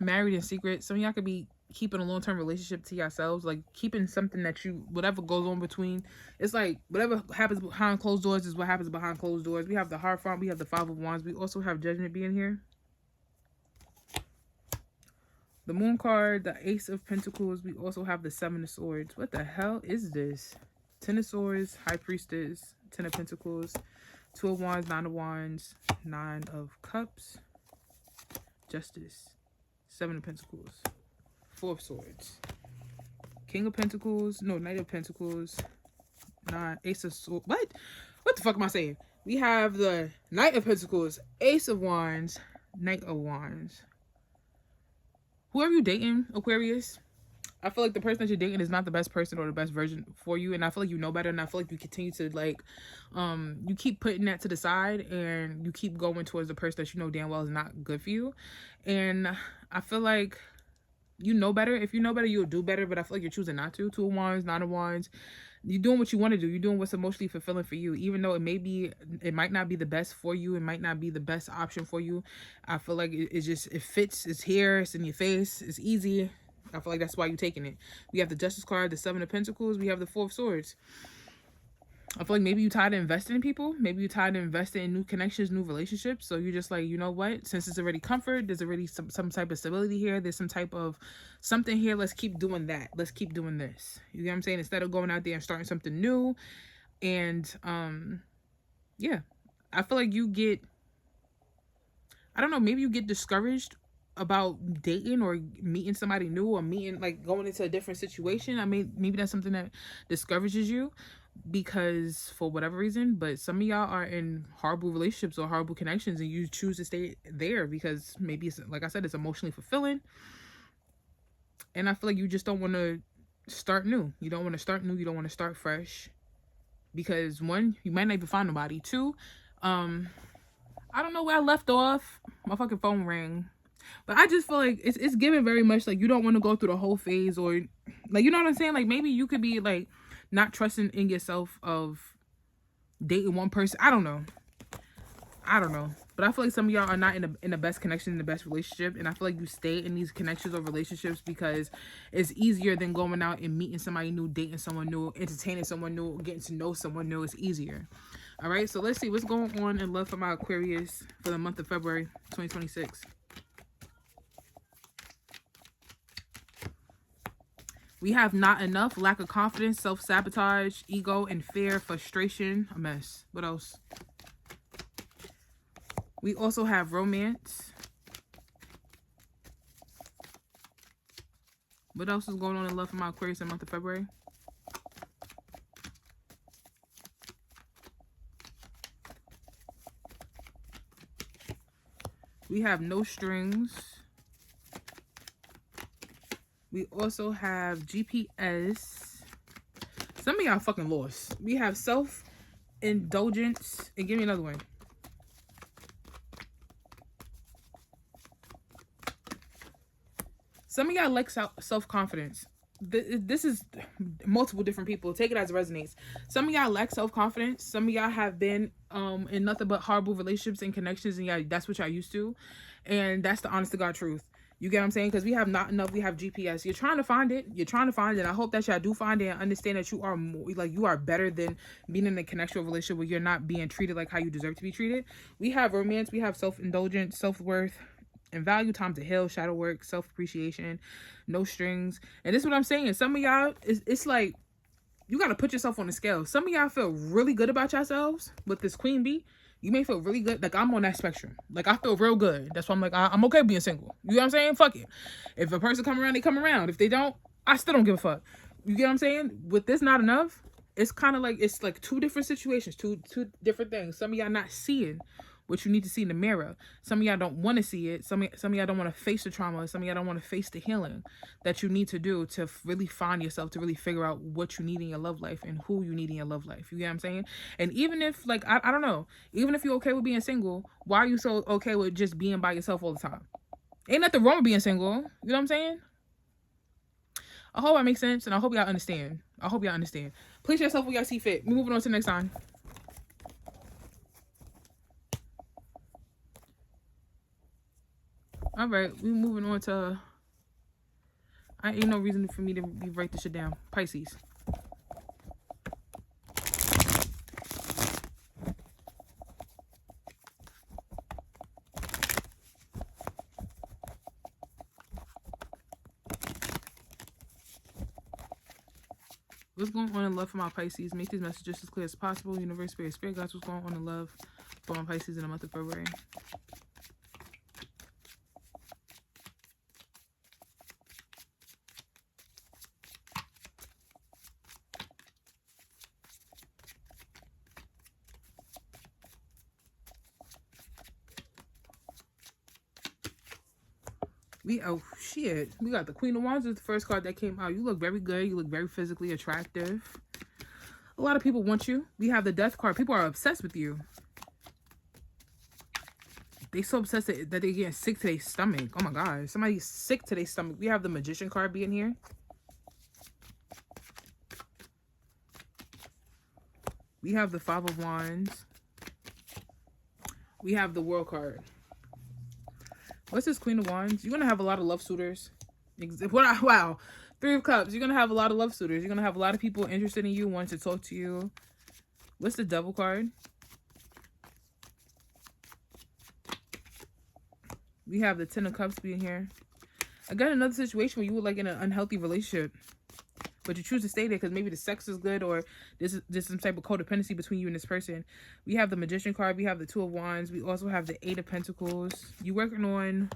married in secret. Some of y'all could be keeping a long-term relationship to yourselves, like keeping something that you, whatever goes on between, it's like whatever happens behind closed doors is what happens behind closed doors. We have the Hierophant. We have the Five of Wands. We also have Judgment being here. The Moon card, the Ace of Pentacles. We also have the Seven of Swords. What the hell is this? Ten of Swords, High Priestess, Ten of Pentacles, Two of Wands, Nine of Wands, Nine of Cups, Justice, Seven of Pentacles. Four of Swords. King of Pentacles. No, Knight of Pentacles. Ace of Swords. What the fuck am I saying? We have the Knight of Pentacles, Ace of Wands, Knight of Wands. Whoever you dating, Aquarius, I feel like the person that you're dating is not the best person or the best version for you. And I feel like you know better. And I feel like you continue to like, you keep putting that to the side and you keep going towards the person that you know damn well is not good for you. And I feel like you know better. If you know better, you'll do better. But I feel like you're choosing not to. Two of Wands, Nine of Wands. You're doing what you want to do. You're doing what's emotionally fulfilling for you. Even though it might not be the best for you. It might not be the best option for you. I feel like it fits. It's here. It's in your face. It's easy. I feel like that's why you're taking it. We have the Justice card, the Seven of Pentacles. We have the Four of Swords. I feel like maybe you're tired of investing in people. Maybe you're tired of investing in new connections, new relationships. So you're just like, you know what? Since it's already comfort, there's already some type of stability here. There's some type of something here. Let's keep doing that. Let's keep doing this. You get what I'm saying? Instead of going out there and starting something new. And, yeah. I feel like you get, I don't know, maybe you get discouraged about dating or meeting somebody new or like going into a different situation. I mean, maybe that's something that discourages you because for whatever reason, but some of y'all are in horrible relationships or horrible connections and you choose to stay there because maybe it's, like I said, it's emotionally fulfilling. And I feel like you just don't want to start new. You don't want to start new. You don't want to start fresh because one, you might not even find nobody. Two, I don't know where I left off. My fucking phone rang. But I just feel like it's given very much like you don't want to go through the whole phase or like, you know what I'm saying? Like maybe you could be like not trusting in yourself of dating one person. I don't know. But I feel like some of y'all are not in the best connection, in the best relationship. And I feel like you stay in these connections or relationships because it's easier than going out and meeting somebody new, dating someone new, entertaining someone new, getting to know someone new. It's easier. All right. So let's see what's going on in love for my Aquarius for the month of February 2026. We have not enough, lack of confidence, self-sabotage, ego, and fear, frustration, a mess. What else? We also have romance. What else is going on in love for my Aquarius in the month of February? We have no strings. We also have GPS. Some of y'all fucking lost. We have self-indulgence. And give me another one. Some of y'all like self-confidence. This is multiple different people. Take it as it resonates. Some of y'all lack self-confidence. Some of y'all have been in nothing but horrible relationships and connections. And y'all, that's what y'all used to. And that's the honest to God truth. You get what I'm saying? Because we have not enough. We have GPS. You're trying to find it. You're trying to find it. I hope that y'all do find it and understand that you are more, like you are better than being in a connection relationship where you're not being treated like how you deserve to be treated. We have romance. We have self-indulgence, self-worth, and value, time to heal, shadow work, self-appreciation, no strings. And this is what I'm saying. Some of y'all, it's like you got to put yourself on the scale. Some of y'all feel really good about yourselves with this queen bee. You may feel really good. Like, I'm on that spectrum. Like, I feel real good. That's why I'm like, I'm okay being single. You know what I'm saying? Fuck it. If a person come around, they come around. If they don't, I still don't give a fuck. You get what I'm saying? With this not enough, it's kind of like, it's like two different situations, two different things. Some of y'all not seeing what you need to see in the mirror. Some of y'all don't want to see it. Some of y'all don't want to face the trauma. Some of y'all don't want to face the healing that you need to do to really find yourself, to really figure out what you need in your love life and who you need in your love life. You get what I'm saying? And even if, like, I don't know, even if you're okay with being single, why are you so okay with just being by yourself all the time? Ain't nothing wrong with being single. You know what I'm saying? I hope that makes sense, and I hope y'all understand. I hope y'all understand. Please yourself where y'all see fit. We're moving on to the next sign. All right, we're moving on to, ain't no reason for me to write this shit down. Pisces. What's going on in love for my Pisces? Make these messages as clear as possible. Universe, spirit guides, what's going on in love for my Pisces in the month of February? Oh shit, we got the Queen of Wands is the first card that came out. You look very good. You look very physically attractive. A lot of people want you. We have the Death card. People are obsessed with you. They so obsessed that they're getting sick to their stomach. Oh my god, somebody's sick to their stomach. We have the Magician card being here. We have the Five of Wands. We have the World card. What's this Queen of Wands? You're going to have a lot of love suitors. Wow. Three of Cups. You're going to have a lot of love suitors. You're going to have a lot of people interested in you, wanting to talk to you. What's the Devil card? We have the Ten of Cups being here. I got another situation where you were like in an unhealthy relationship, but you choose to stay there because maybe the sex is good or there's some type of codependency between you and this person. We have the Magician card. We have the Two of Wands. We also have the Eight of Pentacles. You working on...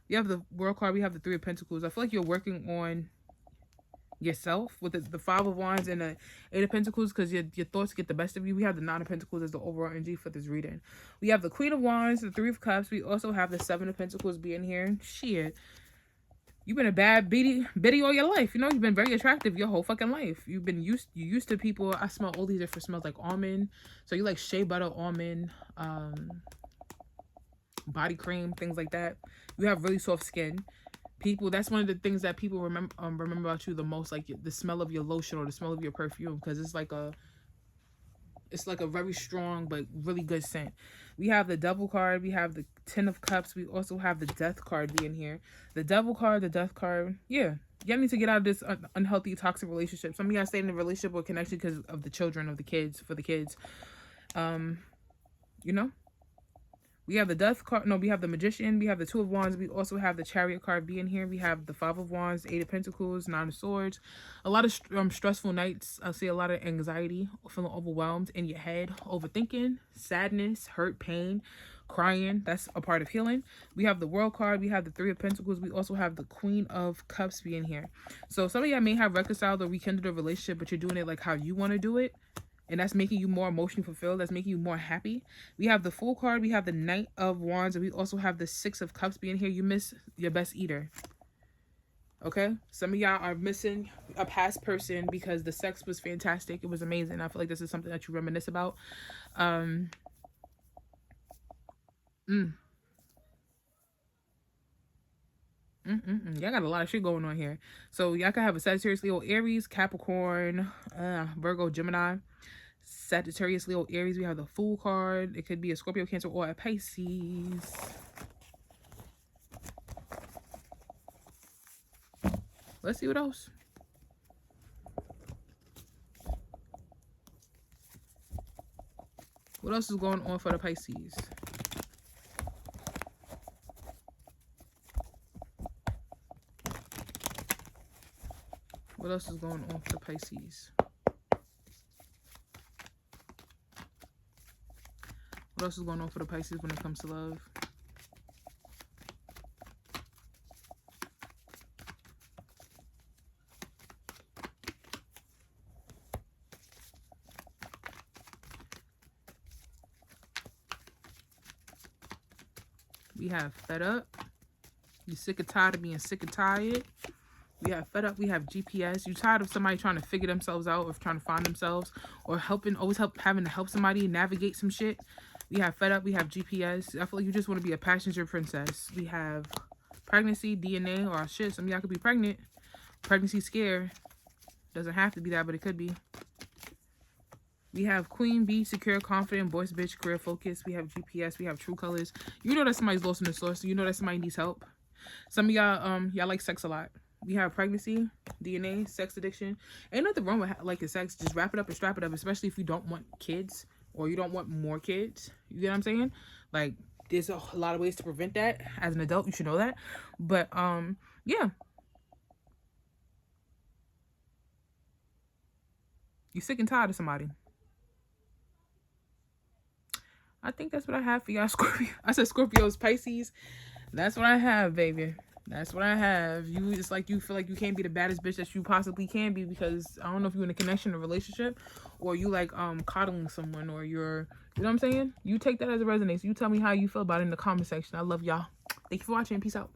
We have the World card. We have the Three of Pentacles. I feel like you're working on yourself with the Five of Wands and the Eight of Pentacles because your thoughts get the best of you. We have the Nine of Pentacles as the overall energy for this reading. We have the Queen of Wands, the Three of Cups. We also have the Seven of Pentacles being here. Shit. You've been a bad biddy all your life. You know, you've been very attractive your whole fucking life. You used to people. I smell all these different smells like almond. So you like shea butter, almond, body cream, things like that. You have really soft skin. People, that's one of the things that people remember about you the most, like the smell of your lotion or the smell of your perfume, because it's like a very strong but really good scent. We have the Devil card. We have the Ten of Cups. We also have the Death card being here. The Devil card, the Death card. Yeah. Y'all need to get out of this unhealthy, toxic relationship. Some of y'all stay in a relationship or connection because of the children, of the kids, for the kids. You know? We have the Death card. No, we have the Magician. We have the Two of Wands. We also have the Chariot card being here. We have the Five of Wands, Eight of Pentacles, Nine of Swords. A lot of stressful nights. I see a lot of anxiety, feeling overwhelmed in your head, overthinking, sadness, hurt, pain, crying. That's a part of healing. We have the World card. We have the Three of Pentacles. We also have the Queen of Cups being here. So some of y'all may have reconciled or rekindled a relationship, but you're doing it like how you want to do it. And that's making you more emotionally fulfilled. That's making you more happy. We have the Fool card. We have the Knight of Wands. And we also have the Six of Cups being here. You miss your best eater. Okay? Some of y'all are missing a past person because the sex was fantastic. It was amazing. I feel like this is something that you reminisce about. Y'all got a lot of shit going on here. So y'all can have a Sagittarius, Leo, Aries, Capricorn, Virgo, Gemini, Sagittarius, Leo, Aries. We have the Fool card. It could be a Scorpio, Cancer, or a Pisces. Let's see what else. What else is going on for the Pisces? What else is going on for the Pisces? What else is going on for the Pisces when it comes to love? We have fed up. You're sick and tired of being sick and tired. We have fed up. We have GPS. You're tired of somebody trying to figure themselves out or trying to find themselves or having to help somebody navigate some shit. We have fed up. We have GPS. I feel like you just want to be a passenger princess. We have pregnancy, DNA, or shit. Some of y'all could be pregnant. Pregnancy scare. Doesn't have to be that, but it could be. We have Queen Bee, secure, confident, boss bitch, career focus. We have GPS. We have true colors. You know that somebody's lost in the source. You know that somebody needs help. Some of y'all, y'all like sex a lot. We have pregnancy, DNA, sex addiction. Ain't nothing wrong with liking sex. Just wrap it up and strap it up, especially if you don't want kids or you don't want more kids. You get what I'm saying? Like, there's a lot of ways to prevent that. As an adult, you should know that. But, yeah. You sick and tired of somebody. I think that's what I have for y'all, Scorpio. I said Scorpios, Pisces. That's what I have, baby. That's what I have. It's like you feel like you can't be the baddest bitch that you possibly can be because I don't know if you're in a connection or relationship or you like coddling someone or you're, you know what I'm saying? You take that as a resonance. You tell me how you feel about it in the comment section. I love y'all. Thank you for watching. Peace out.